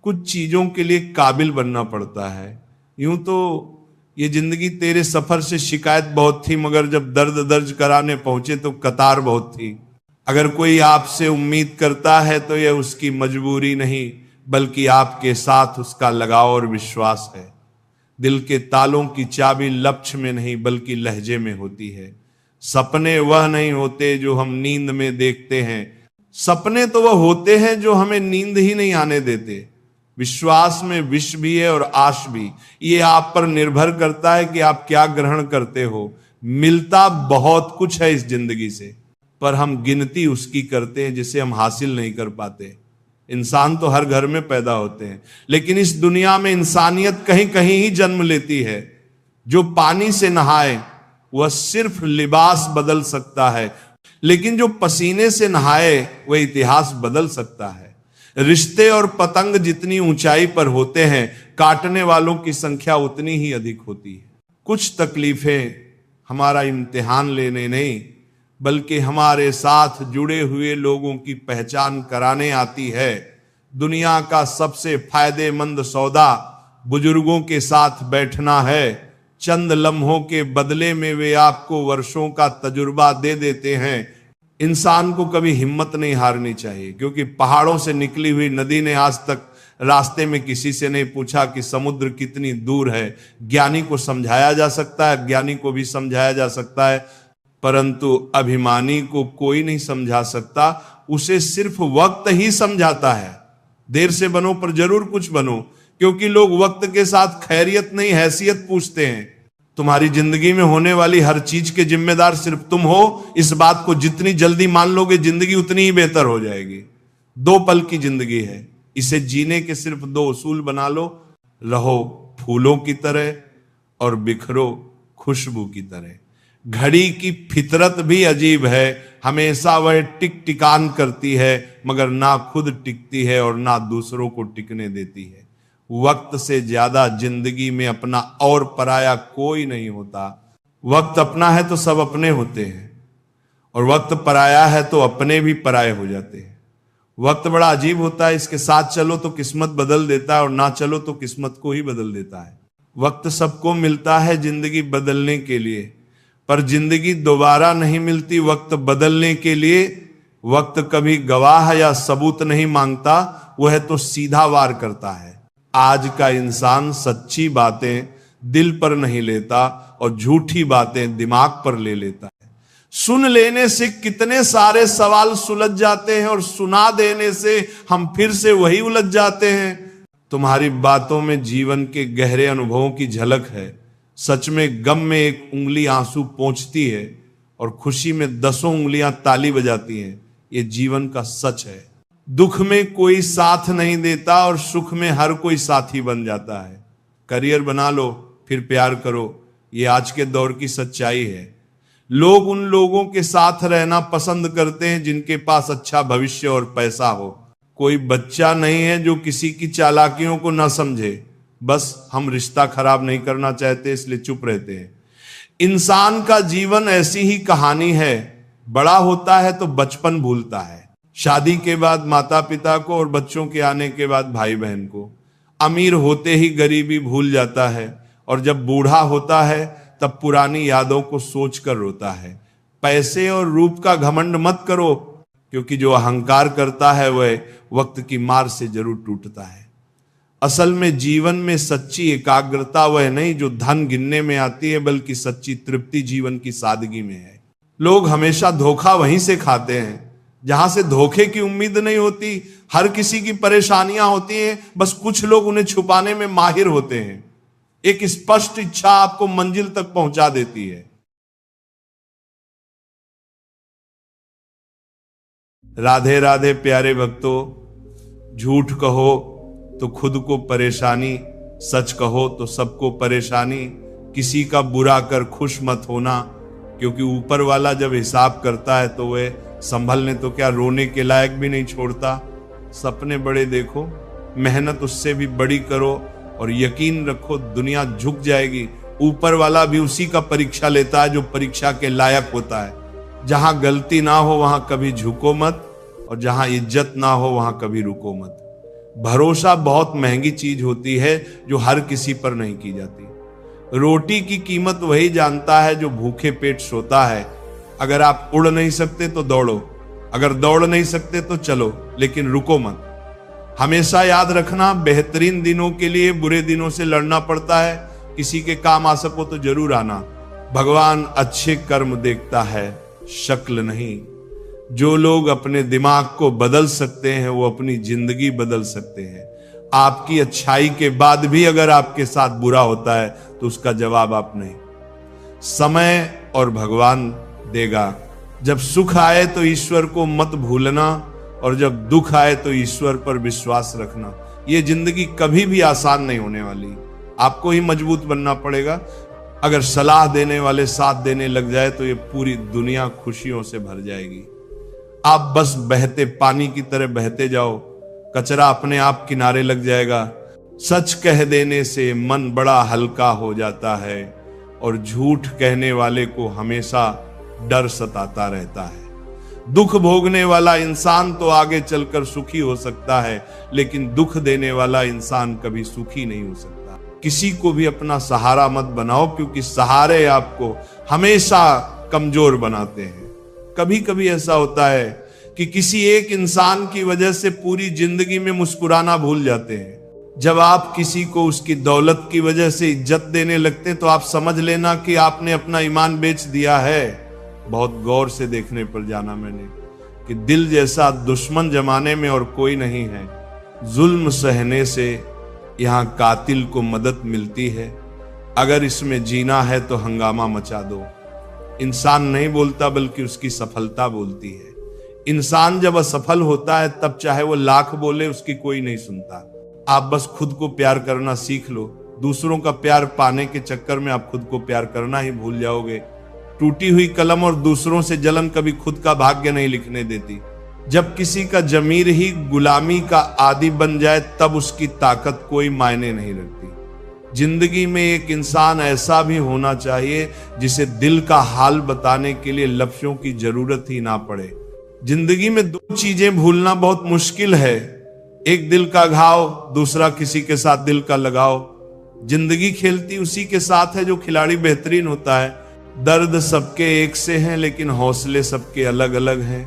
कुछ चीजों के लिए काबिल बनना पड़ता है। यूं तो ये जिंदगी तेरे सफर से शिकायत बहुत थी, मगर जब दर्द दर्ज कराने पहुंचे तो कतार बहुत थी। अगर कोई आपसे उम्मीद करता है तो यह उसकी मजबूरी नहीं, बल्कि आपके साथ उसका लगाव और विश्वास है। दिल के तालों की चाबी लक्ष्य में नहीं बल्कि लहजे में होती है। सपने वह नहीं होते जो हम नींद में देखते हैं, सपने तो वह होते हैं जो हमें नींद ही नहीं आने देते। विश्वास में विष भी है और आश भी। ये आप पर निर्भर करता है कि आप क्या ग्रहण करते हो। मिलता बहुत कुछ है इस जिंदगी से, पर हम गिनती उसकी करते हैं जिसे हम हासिल नहीं कर पाते। इंसान तो हर घर में पैदा होते हैं, लेकिन इस दुनिया में इंसानियत कहीं कहीं ही जन्म लेती है। जो पानी से नहाए वह सिर्फ लिबास बदल सकता है, लेकिन जो पसीने से नहाए वह इतिहास बदल सकता है। रिश्ते और पतंग जितनी ऊंचाई पर होते हैं, काटने वालों की संख्या उतनी ही अधिक होती है। कुछ तकलीफें हमारा इम्तिहान लेने नहीं, बल्कि हमारे साथ जुड़े हुए लोगों की पहचान कराने आती है। दुनिया का सबसे फायदेमंद सौदा बुजुर्गों के साथ बैठना है। चंद लम्हों के बदले में वे आपको वर्षों का तजुर्बा दे देते हैं। इंसान को कभी हिम्मत नहीं हारनी चाहिए, क्योंकि पहाड़ों से निकली हुई नदी ने आज तक रास्ते में किसी से नहीं पूछा कि समुद्र कितनी दूर है। ज्ञानी को समझाया जा सकता है, ज्ञानी को भी समझाया जा सकता है, परंतु अभिमानी को कोई नहीं समझा सकता। उसे सिर्फ वक्त ही समझाता है। देर से बनो पर जरूर कुछ बनो, क्योंकि लोग वक्त के साथ खैरियत नहीं हैसियत पूछते हैं। तुम्हारी जिंदगी में होने वाली हर चीज के जिम्मेदार सिर्फ तुम हो। इस बात को जितनी जल्दी मान लोगे जिंदगी उतनी ही बेहतर हो जाएगी। 2 पल की जिंदगी है, इसे जीने के सिर्फ 2 उसूल बना लो। रहो फूलों की तरह और बिखरो खुशबू की तरह। घड़ी की फितरत भी अजीब है, हमेशा वह टिक टिकान करती है, मगर ना खुद टिकती है और ना दूसरों को टिकने देती है। वक्त से ज्यादा जिंदगी में अपना और पराया कोई नहीं होता। वक्त अपना है तो सब अपने होते हैं, और वक्त पराया है तो अपने भी पराये हो जाते हैं। वक्त बड़ा अजीब होता है, इसके साथ चलो तो किस्मत बदल देता है और ना चलो तो किस्मत को ही बदल देता है। वक्त सबको मिलता है जिंदगी बदलने के लिए, पर जिंदगी दोबारा नहीं मिलती वक्त बदलने के लिए। वक्त कभी गवाह या सबूत नहीं मांगता, वह तो सीधा वार करता है। आज का इंसान सच्ची बातें दिल पर नहीं लेता और झूठी बातें दिमाग पर ले लेता है। सुन लेने से कितने सारे सवाल सुलझ जाते हैं और सुना देने से हम फिर से वही उलझ जाते हैं। तुम्हारी बातों में जीवन के गहरे अनुभवों की झलक है। सच में गम में एक उंगली आंसू पोंछती है और खुशी में 10 उंगलियां ताली बजाती हैं। ये जीवन का सच है। दुख में कोई साथ नहीं देता और सुख में हर कोई साथी बन जाता है। करियर बना लो फिर प्यार करो, ये आज के दौर की सच्चाई है। लोग उन लोगों के साथ रहना पसंद करते हैं जिनके पास अच्छा भविष्य और पैसा हो। कोई बच्चा नहीं है जो किसी की चालाकियों को ना समझे। बस हम रिश्ता खराब नहीं करना चाहते इसलिए चुप रहते हैं। इंसान का जीवन ऐसी ही कहानी है। बड़ा होता है तो बचपन भूलता है, शादी के बाद माता पिता को और बच्चों के आने के बाद भाई बहन को। अमीर होते ही गरीबी भूल जाता है और जब बूढ़ा होता है तब पुरानी यादों को सोचकर रोता है। पैसे और रूप का घमंड मत करो, क्योंकि जो अहंकार करता है वह वक्त की मार से जरूर टूटता है। असल में जीवन में सच्ची एकाग्रता वह नहीं जो धन गिनने में आती है, बल्कि सच्ची तृप्ति जीवन की सादगी में है। लोग हमेशा धोखा वहीं से खाते हैं जहां से धोखे की उम्मीद नहीं होती। हर किसी की परेशानियां होती हैं, बस कुछ लोग उन्हें छुपाने में माहिर होते हैं। एक स्पष्ट इच्छा आपको मंजिल तक पहुंचा देती है। राधे राधे प्यारे भक्तों, झूठ कहो तो खुद को परेशानी, सच कहो तो सबको परेशानी। किसी का बुरा कर खुश मत होना, क्योंकि ऊपर वाला जब हिसाब करता है तो वह संभलने तो क्या रोने के लायक भी नहीं छोड़ता। सपने बड़े देखो, मेहनत उससे भी बड़ी करो और यकीन रखो दुनिया झुक जाएगी। ऊपर वाला भी उसी का परीक्षा लेता है जो परीक्षा के लायक होता है। जहां गलती ना हो वहां कभी झुको मत, और जहां इज्जत ना हो वहां कभी रुको मत। भरोसा बहुत महंगी चीज होती है जो हर किसी पर नहीं की जाती। रोटी की कीमत वही जानता है जो भूखे पेट सोता है। अगर आप उड़ नहीं सकते तो दौड़ो, अगर दौड़ नहीं सकते तो चलो, लेकिन रुको मत। हमेशा याद रखना, बेहतरीन दिनों के लिए बुरे दिनों से लड़ना पड़ता है। किसी के काम आ सको तो जरूर आना। भगवान अच्छे कर्म देखता है, शक्ल नहीं। जो लोग अपने दिमाग को बदल सकते हैं वो अपनी जिंदगी बदल सकते हैं। आपकी अच्छाई के बाद भी अगर आपके साथ बुरा होता है तो उसका जवाब आप नहीं, समय और भगवान देगा। जब सुख आए तो ईश्वर को मत भूलना, और जब दुख आए तो ईश्वर पर विश्वास रखना। यह जिंदगी कभी भी आसान नहीं होने वाली, आपको ही मजबूत बनना पड़ेगा। अगर सलाह देने वाले साथ देने लग जाए तो ये पूरी दुनिया खुशियों से भर जाएगी। आप बस बहते पानी की तरह बहते जाओ, कचरा अपने आप किनारे लग जाएगा। सच कह देने से मन बड़ा हल्का हो जाता है, और झूठ कहने वाले को हमेशा डर सताता रहता है। दुख भोगने वाला इंसान तो आगे चलकर सुखी हो सकता है, लेकिन दुख देने वाला इंसान कभी सुखी नहीं हो सकता। किसी को भी अपना सहारा मत बनाओ, क्योंकि सहारे आपको हमेशा कमजोर बनाते हैं। कभी कभी ऐसा होता है कि किसी एक इंसान की वजह से पूरी जिंदगी में मुस्कुराना भूल जाते हैं। जब आप किसी को उसकी दौलत की वजह से इज्जत देने लगते हैं तो आप समझ लेना कि आपने अपना ईमान बेच दिया है। बहुत गौर से देखने पर जाना मैंने कि दिल जैसा दुश्मन जमाने में और कोई नहीं है। जुल्म सहने से यहाँ कातिल को मदद मिलती है। अगर इसमें जीना है तो हंगामा मचा दो। इंसान नहीं बोलता बल्कि उसकी सफलता बोलती है। इंसान जब असफल होता है तब चाहे वो लाख बोले उसकी कोई नहीं सुनता। आप बस खुद को प्यार करना सीख लो। दूसरों का प्यार पाने के चक्कर में आप खुद को प्यार करना ही भूल जाओगे। टूटी हुई कलम और दूसरों से जलन कभी खुद का भाग्य नहीं लिखने देती। जब किसी का जमीर ही गुलामी का आदी बन जाए तब उसकी ताकत कोई मायने नहीं रखती। जिंदगी में एक इंसान ऐसा भी होना चाहिए जिसे दिल का हाल बताने के लिए लफ्जों की जरूरत ही ना पड़े। जिंदगी में दो चीजें भूलना बहुत मुश्किल है, एक दिल का घाव, दूसरा किसी के साथ दिल का लगाव। जिंदगी खेलती उसी के साथ है जो खिलाड़ी बेहतरीन होता है। दर्द सबके एक से हैं, लेकिन हौसले सबके अलग अलग हैं।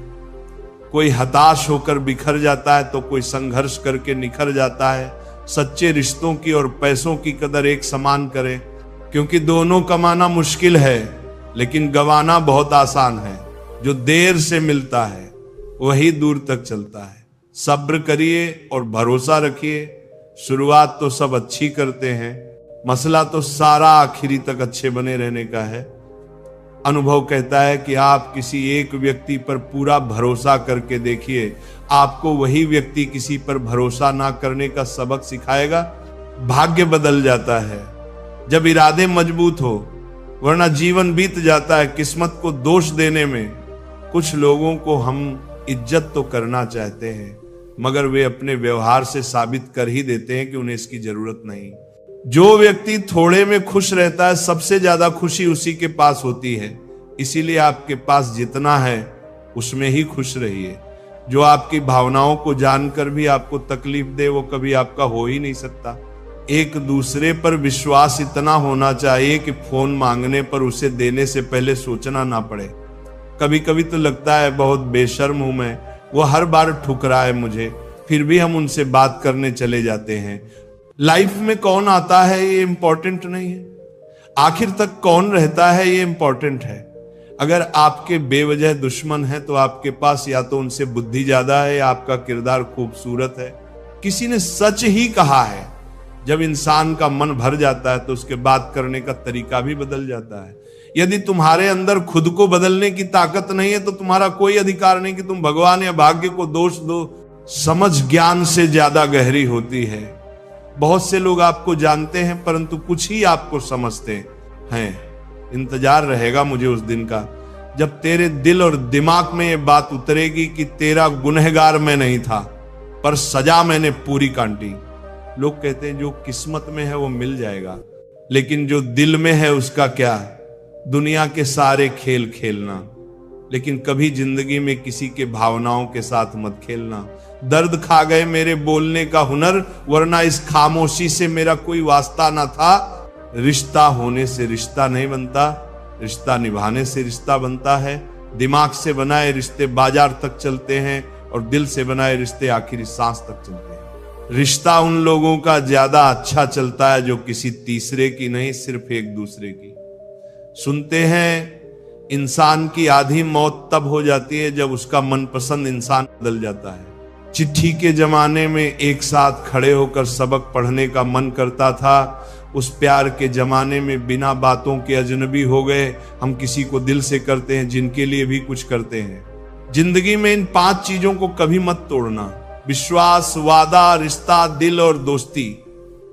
कोई हताश होकर बिखर जाता है तो कोई संघर्ष करके निखर जाता है। सच्चे रिश्तों की और पैसों की कदर एक समान करें, क्योंकि दोनों कमाना मुश्किल है लेकिन गंवाना बहुत आसान है। जो देर से मिलता है वही दूर तक चलता है। सब्र करिए और भरोसा रखिए। शुरुआत तो सब अच्छी करते हैं, मसला तो सारा आखिरी तक अच्छे बने रहने का है। अनुभव कहता है कि आप किसी एक व्यक्ति पर पूरा भरोसा करके देखिए, आपको वही व्यक्ति किसी पर भरोसा ना करने का सबक सिखाएगा। भाग्य बदल जाता है जब इरादे मजबूत हो, वरना जीवन बीत जाता है किस्मत को दोष देने में। कुछ लोगों को हम इज्जत तो करना चाहते हैं, मगर वे अपने व्यवहार से साबित कर ही देते हैं कि उन्हें इसकी जरूरत नहीं। जो व्यक्ति थोड़े में खुश रहता है, सबसे ज्यादा खुशी उसी के पास होती है। इसीलिए आपके पास जितना है उसमें ही खुश रहिए। जो आपकी भावनाओं को जानकर भी आपको तकलीफ दे, वो कभी आपका हो ही नहीं सकता। एक दूसरे पर विश्वास इतना होना चाहिए कि फोन मांगने पर उसे देने से पहले सोचना ना पड़े। कभी कभी तो लगता है बहुत बेशर्म हूं मैं, वो हर बार ठुकराए मुझे, फिर भी हम उनसे बात करने चले जाते हैं। लाइफ में कौन आता है ये इंपॉर्टेंट नहीं है, आखिर तक कौन रहता है ये इंपॉर्टेंट है। अगर आपके बेवजह दुश्मन है तो आपके पास या तो उनसे बुद्धि ज्यादा है या आपका किरदार खूबसूरत है। किसी ने सच ही कहा है, जब इंसान का मन भर जाता है तो उसके बात करने का तरीका भी बदल जाता है। यदि तुम्हारे अंदर खुद को बदलने की ताकत नहीं है तो तुम्हारा कोई अधिकार नहीं कि तुम भगवान या भाग्य को दोष दो। समझ ज्ञान से ज्यादा गहरी होती है। बहुत से लोग आपको जानते हैं परंतु कुछ ही आपको समझते हैं। इंतजार रहेगा मुझे उस दिन का जब तेरे दिल और दिमाग में ये बात उतरेगी कि तेरा गुनहगार मैं नहीं था, पर सजा मैंने पूरी काटी। लोग कहते हैं जो किस्मत में है वो मिल जाएगा, लेकिन जो दिल में है उसका क्या। दुनिया के सारे खेल खेलना, लेकिन कभी जिंदगी में किसी के भावनाओं के साथ मत खेलना। दर्द खा गए मेरे बोलने का हुनर, वरना इस खामोशी से मेरा कोई वास्ता ना था। रिश्ता होने से रिश्ता नहीं बनता, रिश्ता निभाने से रिश्ता बनता है। दिमाग से बनाए रिश्ते बाजार तक चलते हैं और दिल से बनाए रिश्ते आखिरी सांस तक चलते हैं। रिश्ता उन लोगों का ज्यादा अच्छा चलता है जो किसी तीसरे की नहीं, सिर्फ एक दूसरे की। सुनते हैं इंसान की आधी मौत तब हो जाती है जब उसका मनपसंद इंसान बदल जाता है। चिट्ठी के जमाने में एक साथ खड़े होकर सबक पढ़ने का मन करता था, उस प्यार के जमाने में बिना बातों के अजनबी हो गए। हम किसी को दिल से करते हैं, जिनके लिए भी कुछ करते हैं। जिंदगी में इन 5 चीजों को कभी मत तोड़ना: विश्वास, वादा, रिश्ता, दिल और दोस्ती।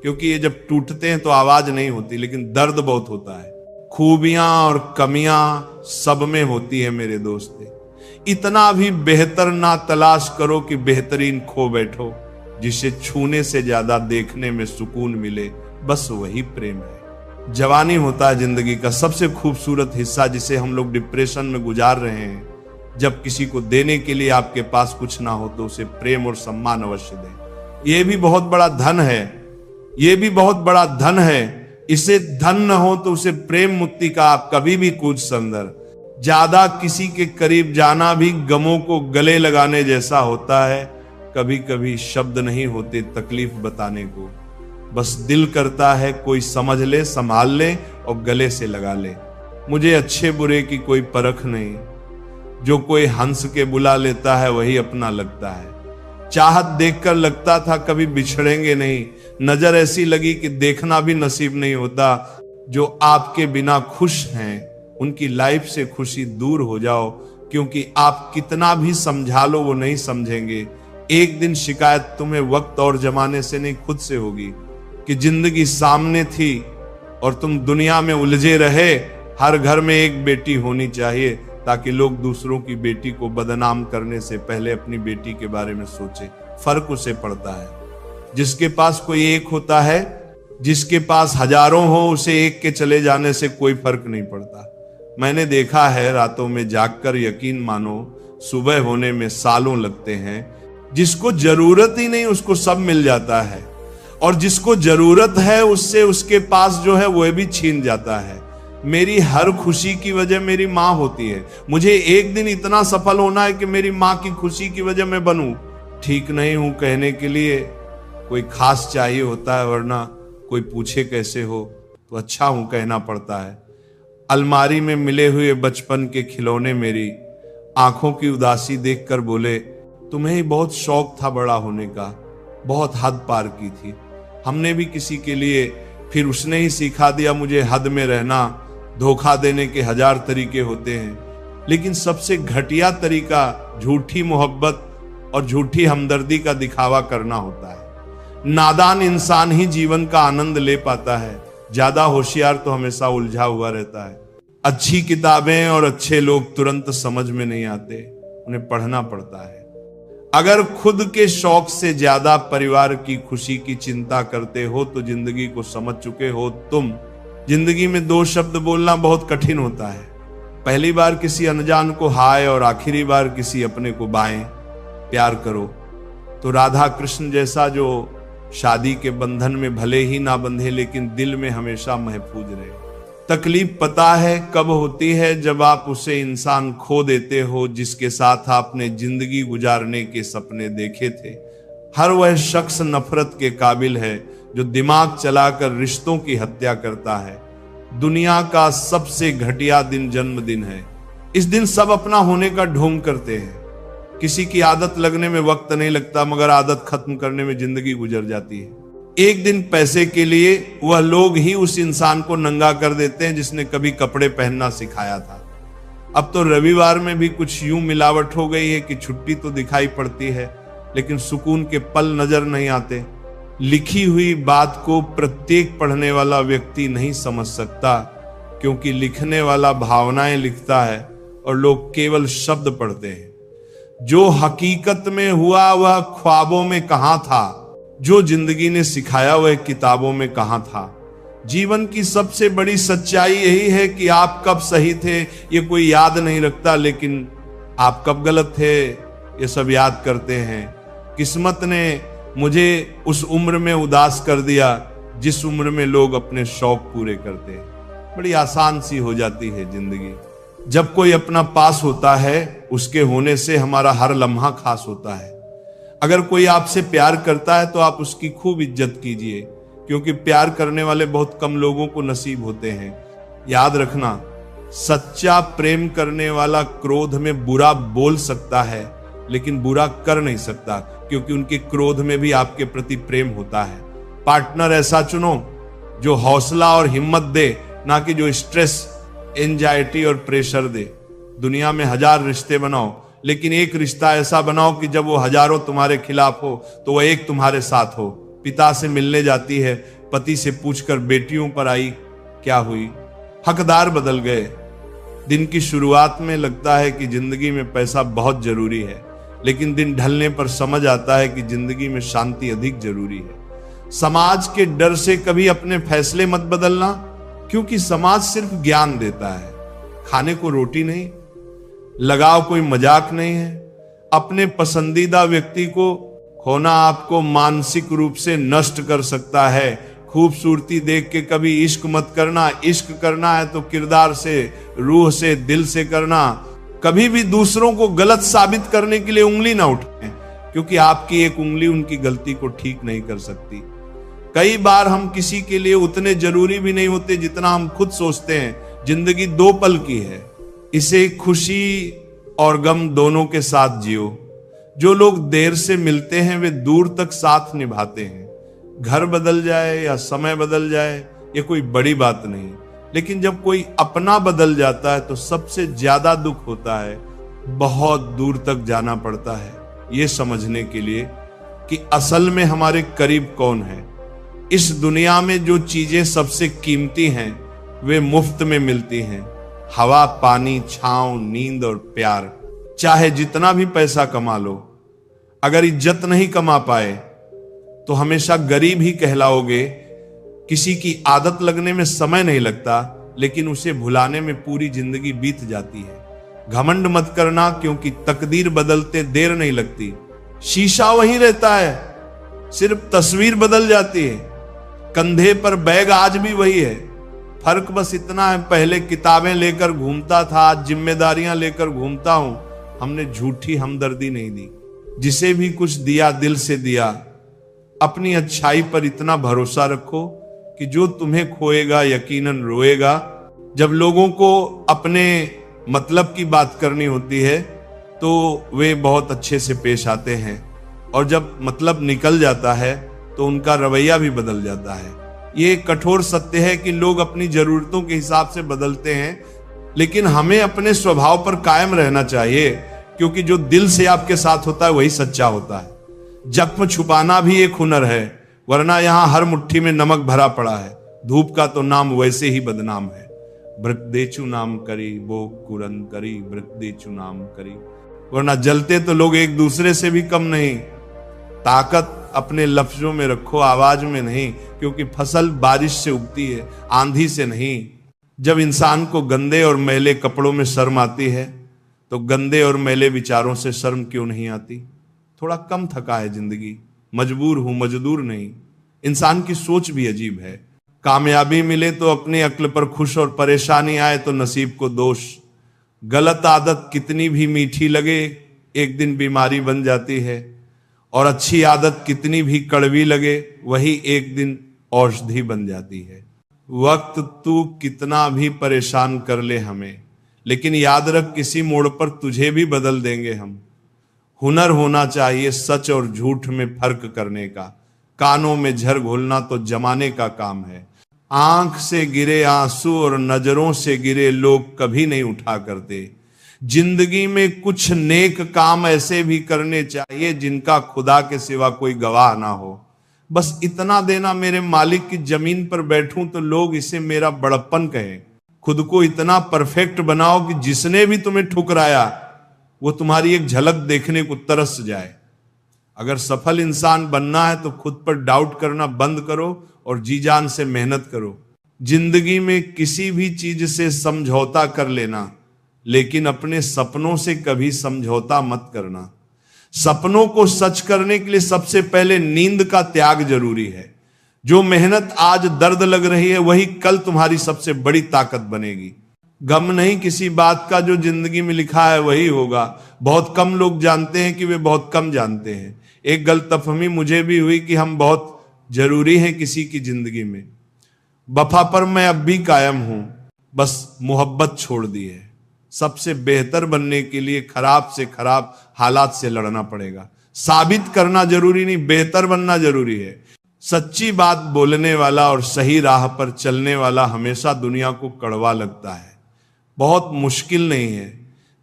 क्योंकि ये जब टूटते हैं तो आवाज नहीं होती, लेकिन दर्द बहुत होता है। खूबियां और कमियां सब में होती है मेरे दोस्त। इतना भी बेहतर ना तलाश करो कि बेहतरीन खो बैठो। जिसे छूने से ज्यादा देखने में सुकून मिले, बस वही प्रेम है। जवानी होता है जिंदगी का सबसे खूबसूरत हिस्सा, जिसे हम लोग डिप्रेशन में गुजार रहे हैं। जब किसी को देने के लिए आपके पास कुछ ना हो तो उसे प्रेम और सम्मान अवश्य दें। यह भी बहुत बड़ा धन है, यह भी बहुत बड़ा धन है। इसे धन न हो तो उसे प्रेम मुक्ति का आप कभी भी कूद संदर। ज्यादा किसी के करीब जाना भी गमों को गले लगाने जैसा होता है। कभी कभी शब्द नहीं होते तकलीफ बताने को, बस दिल करता है कोई समझ ले, संभाल ले और गले से लगा ले। मुझे अच्छे बुरे की कोई परख नहीं, जो कोई हंस के बुला लेता है वही अपना लगता है। चाहत देखकर लगता था कभी बिछड़ेंगे नहीं, नजर ऐसी लगी कि देखना भी नसीब नहीं होता। जो आपके बिना खुश हैं उनकी लाइफ से खुशी दूर हो जाओ, क्योंकि आप कितना भी समझा लो वो नहीं समझेंगे। एक दिन शिकायत तुम्हें वक्त और जमाने से नहीं, खुद से होगी कि जिंदगी सामने थी और तुम दुनिया में उलझे रहे। हर घर में एक बेटी होनी चाहिए ताकि लोग दूसरों की बेटी को बदनाम करने से पहले अपनी बेटी के बारे में सोचे। फर्क उसे पड़ता है जिसके पास कोई एक होता है, जिसके पास हजारों हो उसे एक के चले जाने से कोई फर्क नहीं पड़ता। मैंने देखा है रातों में जागकर यकीन मानो सुबह होने में सालों लगते हैं। जिसको जरूरत ही नहीं उसको सब मिल जाता है, और जिसको जरूरत है उससे उसके पास जो है वह भी छीन जाता है। मेरी हर खुशी की वजह मेरी माँ होती है। मुझे एक दिन इतना सफल होना है कि मेरी माँ की खुशी की वजह मैं बनूं। ठीक नहीं हूं कहने के लिए कोई खास चाहिए होता है, वरना कोई पूछे कैसे हो तो अच्छा हूं कहना पड़ता है। अलमारी में मिले हुए बचपन के खिलौने मेरी आंखों की उदासी देखकर बोले, तुम्हें ही बहुत शौक था बड़ा होने का, बहुत हद पार की थी। हमने भी किसी के लिए, फिर उसने ही सिखा दिया मुझे हद में रहना। धोखा देने के 1000 तरीके होते हैं, लेकिन सबसे घटिया तरीका झूठी मोहब्बत और झूठी हमदर्दी का दिखावा करना होता है। नादान इंसान ही जीवन का आनंद ले पाता है, ज्यादा होशियार तो हमेशा उलझा हुआ रहता है। अच्छी किताबें और अच्छे लोग तुरंत समझ में नहीं आते, उन्हें पढ़ना पड़ता है। अगर खुद के शौक से ज्यादा परिवार की खुशी की चिंता करते हो तो जिंदगी को समझ चुके हो तुम। जिंदगी में 2 शब्द बोलना बहुत कठिन होता है। पहली बार किसी अनजान को हाय और आखिरी बार किसी अपने को बाएं। प्यार करो तो राधा कृष्ण जैसा जो शादी के बंधन में भले ही ना बंधे लेकिन दिल में हमेशा महफूज रहे। तकलीफ पता है कब होती है, जब आप उसे इंसान खो देते हो जिसके साथ आपने जिंदगी गुजारने के सपने देखे थे। हर वह शख्स नफरत के काबिल है जो दिमाग चलाकर रिश्तों की हत्या करता है। दुनिया का सबसे घटिया दिन जन्मदिन है। इस दिन सब अपना होने का ढोंग करते हैं। किसी की आदत लगने में वक्त नहीं लगता, मगर आदत खत्म करने में जिंदगी गुजर जाती है। एक दिन पैसे के लिए वह लोग ही उस इंसान को नंगा कर देते हैं जिसने कभी कपड़े पहनना सिखाया था। अब तो रविवार में भी कुछ यूं मिलावट हो गई है कि छुट्टी तो दिखाई पड़ती है लेकिन सुकून के पल नजर नहीं आते। लिखी हुई बात को प्रत्येक पढ़ने वाला व्यक्ति नहीं समझ सकता, क्योंकि लिखने वाला भावनाएं लिखता है और लोग केवल शब्द पढ़ते हैं। जो हकीकत में हुआ वह ख्वाबों में कहां था, जो जिंदगी ने सिखाया वह किताबों में कहां था। जीवन की सबसे बड़ी सच्चाई यही है कि आप कब सही थे ये कोई याद नहीं रखता, लेकिन आप कब गलत थे ये सब याद करते हैं। किस्मत ने मुझे उस उम्र में उदास कर दिया जिस उम्र में लोग अपने शौक पूरे करते हैं। बड़ी आसान सी हो जाती है जिंदगी। जब कोई अपना पास होता है उसके होने से हमारा हर लम्हा खास होता है। अगर कोई आपसे प्यार करता है तो आप उसकी खूब इज्जत कीजिए, क्योंकि प्यार करने वाले बहुत कम लोगों को नसीब होते हैं। याद रखना, सच्चा प्रेम करने वाला क्रोध में बुरा बोल सकता है लेकिन बुरा कर नहीं सकता, क्योंकि उनके क्रोध में भी आपके प्रति प्रेम होता है। पार्टनर ऐसा चुनो जो हौसला और हिम्मत दे, ना कि जो स्ट्रेस, एंजाइटी और प्रेशर दे। दुनिया में 1000 रिश्ते बनाओ, लेकिन एक रिश्ता ऐसा बनाओ कि जब वो हजारों तुम्हारे खिलाफ हो तो वह एक तुम्हारे साथ हो। पिता से मिलने जाती है, पति से पूछकर बेटियों पर आई क्या हुई। हकदार बदल गए। दिन की शुरुआत में लगता है कि जिंदगी में पैसा बहुत जरूरी है, लेकिन दिन ढलने पर समझ आता है कि जिंदगी में शांति अधिक जरूरी है। समाज के डर से कभी अपने फैसले मत बदलना, क्योंकि समाज सिर्फ ज्ञान देता है, खाने को रोटी नहीं। लगाव कोई मजाक नहीं है। अपने पसंदीदा व्यक्ति को खोना आपको मानसिक रूप से नष्ट कर सकता है। खूबसूरती देख के कभी इश्क मत करना। इश्क करना है तो किरदार से, रूह से, दिल से करना। कभी भी दूसरों को गलत साबित करने के लिए उंगली ना उठाएं, क्योंकि आपकी एक उंगली उनकी गलती को ठीक नहीं कर सकती। कई बार हम किसी के लिए उतने जरूरी भी नहीं होते जितना हम खुद सोचते हैं। जिंदगी 2 पल की है, इसे खुशी और गम दोनों के साथ जियो। जो लोग देर से मिलते हैं वे दूर तक साथ निभाते हैं। घर बदल जाए या समय बदल जाए ये कोई बड़ी बात नहीं, लेकिन जब कोई अपना बदल जाता है तो सबसे ज्यादा दुख होता है। बहुत दूर तक जाना पड़ता है ये समझने के लिए कि असल में हमारे करीब कौन है। इस दुनिया में जो चीजें सबसे कीमती हैं वे मुफ्त में मिलती हैं। हवा, पानी, छांव, नींद और प्यार। चाहे जितना भी पैसा कमा लो, अगर इज्जत नहीं कमा पाए तो हमेशा गरीब ही कहलाओगे। किसी की आदत लगने में समय नहीं लगता, लेकिन उसे भुलाने में पूरी जिंदगी बीत जाती है। घमंड मत करना, क्योंकि तकदीर बदलते देर नहीं लगती। शीशा वहीं रहता है, सिर्फ तस्वीर बदल जाती है। कंधे पर बैग आज भी वही है, फर्क बस इतना है, पहले किताबें लेकर घूमता था, आज जिम्मेदारियां लेकर घूमता हूं। हमने झूठी हमदर्दी नहीं दी। जिसे भी कुछ दिया दिल से दिया। अपनी अच्छाई पर इतना भरोसा रखो कि जो तुम्हें खोएगा यकीनन रोएगा। जब लोगों को अपने मतलब की बात करनी होती है तो वे बहुत अच्छे से पेश आते हैं, और जब मतलब निकल जाता है तो उनका रवैया भी बदल जाता है। ये कठोर सत्य है कि लोग अपनी जरूरतों के हिसाब से बदलते हैं, लेकिन हमें अपने स्वभाव पर कायम रहना चाहिए, क्योंकि जो दिल से आपके साथ होता है वही सच्चा होता है। जख्म छुपाना भी एक हुनर है, वरना यहां हर मुट्ठी में नमक भरा पड़ा है। धूप का तो नाम वैसे ही बदनाम है। ब्रकदेचु नाम करी वो कुरन करी, ब्रकदेचु नाम करी। वरना जलते तो लोग एक दूसरे से भी कम नहीं। ताकत अपने लफ्जों में रखो, आवाज में नहीं, क्योंकि फसल बारिश से उगती है, आंधी से नहीं। जब इंसान को गंदे और मैले कपड़ों में शर्म आती है तो गंदे और मैले विचारों से शर्म क्यों नहीं आती? थोड़ा कम थका है जिंदगी, मजबूर हूं, मजदूर नहीं। इंसान की सोच भी अजीब है। कामयाबी मिले तो अपनी अक्ल पर खुश, और परेशानी आए तो नसीब को दोष। गलत आदत कितनी भी मीठी लगे एक दिन बीमारी बन जाती है, और अच्छी आदत कितनी भी कड़वी लगे वही एक दिन औषधि बन जाती है। वक्त तू कितना भी परेशान कर ले हमें, लेकिन याद रख किसी मोड़ पर तुझे भी बदल देंगे हम। हुनर होना चाहिए सच और झूठ में फर्क करने का। कानों में झर घोलना तो जमाने का काम है। आंख से गिरे आंसू और नजरों से गिरे लोग कभी नहीं उठा करते। जिंदगी में कुछ नेक काम ऐसे भी करने चाहिए जिनका खुदा के सिवा कोई गवाह ना हो। बस इतना देना मेरे मालिक की जमीन पर बैठूं तो लोग इसे मेरा बड़प्पन कहें। खुद को इतना परफेक्ट बनाओ कि जिसने भी तुम्हें ठुकराया वो तुम्हारी एक झलक देखने को तरस जाए। अगर सफल इंसान बनना है तो खुद पर डाउट करना बंद करो और जी जान से मेहनत करो। जिंदगी में किसी भी चीज से समझौता कर लेना, लेकिन अपने सपनों से कभी समझौता मत करना। सपनों को सच करने के लिए सबसे पहले नींद का त्याग जरूरी है। जो मेहनत आज दर्द लग रही है वही कल तुम्हारी सबसे बड़ी ताकत बनेगी। गम नहीं किसी बात का, जो जिंदगी में लिखा है वही होगा। बहुत कम लोग जानते हैं कि वे बहुत कम जानते हैं। एक गलतफहमी मुझे भी हुई कि हम बहुत जरूरी हैं किसी की जिंदगी में। वफा पर मैं अब भी कायम हूं, बस मोहब्बत छोड़ दी है। सबसे बेहतर बनने के लिए खराब से खराब हालात से लड़ना पड़ेगा। साबित करना जरूरी नहीं, बेहतर बनना जरूरी है। सच्ची बात बोलने वाला और सही राह पर चलने वाला हमेशा दुनिया को कड़वा लगता है। बहुत मुश्किल नहीं है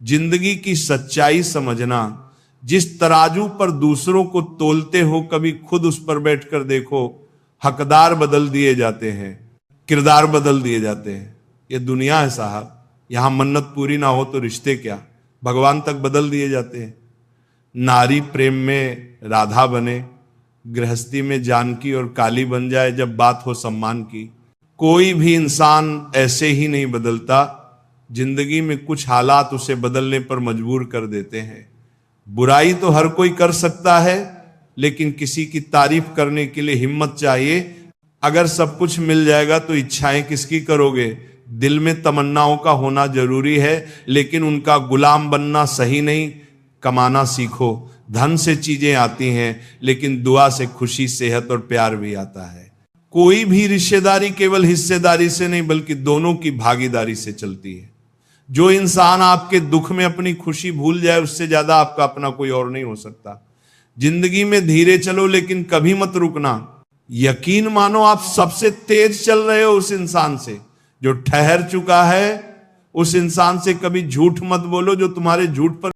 जिंदगी की सच्चाई समझना। जिस तराजू पर दूसरों को तोलते हो कभी खुद उस पर बैठकर देखो। हकदार बदल दिए जाते हैं, किरदार बदल दिए जाते हैं। ये दुनिया है साहब, यहां मन्नत पूरी ना हो तो रिश्ते क्या, भगवान तक बदल दिए जाते हैं। नारी प्रेम में राधा बने, गृहस्थी में जानकी और काली बन जाए जब बात हो सम्मान की। कोई भी इंसान ऐसे ही नहीं बदलता। जिंदगी में कुछ हालात उसे बदलने पर मजबूर कर देते हैं। बुराई तो हर कोई कर सकता है, लेकिन किसी की तारीफ करने के लिए हिम्मत चाहिए। अगर सब कुछ मिल जाएगा तो इच्छाएं किसकी करोगे? दिल में तमन्नाओं का होना जरूरी है, लेकिन उनका गुलाम बनना सही नहीं। कमाना सीखो। धन से चीजें आती हैं, लेकिन दुआ से खुशी, सेहत और प्यार भी आता है। कोई भी रिश्तेदारी केवल हिस्सेदारी से नहीं बल्कि दोनों की भागीदारी से चलती है। जो इंसान आपके दुख में अपनी खुशी भूल जाए उससे ज्यादा आपका अपना कोई और नहीं हो सकता। जिंदगी में धीरे चलो लेकिन कभी मत रुकना। यकीन मानो आप सबसे तेज चल रहे हो उस इंसान से जो ठहर चुका है। उस इंसान से कभी झूठ मत बोलो जो तुम्हारे झूठ पर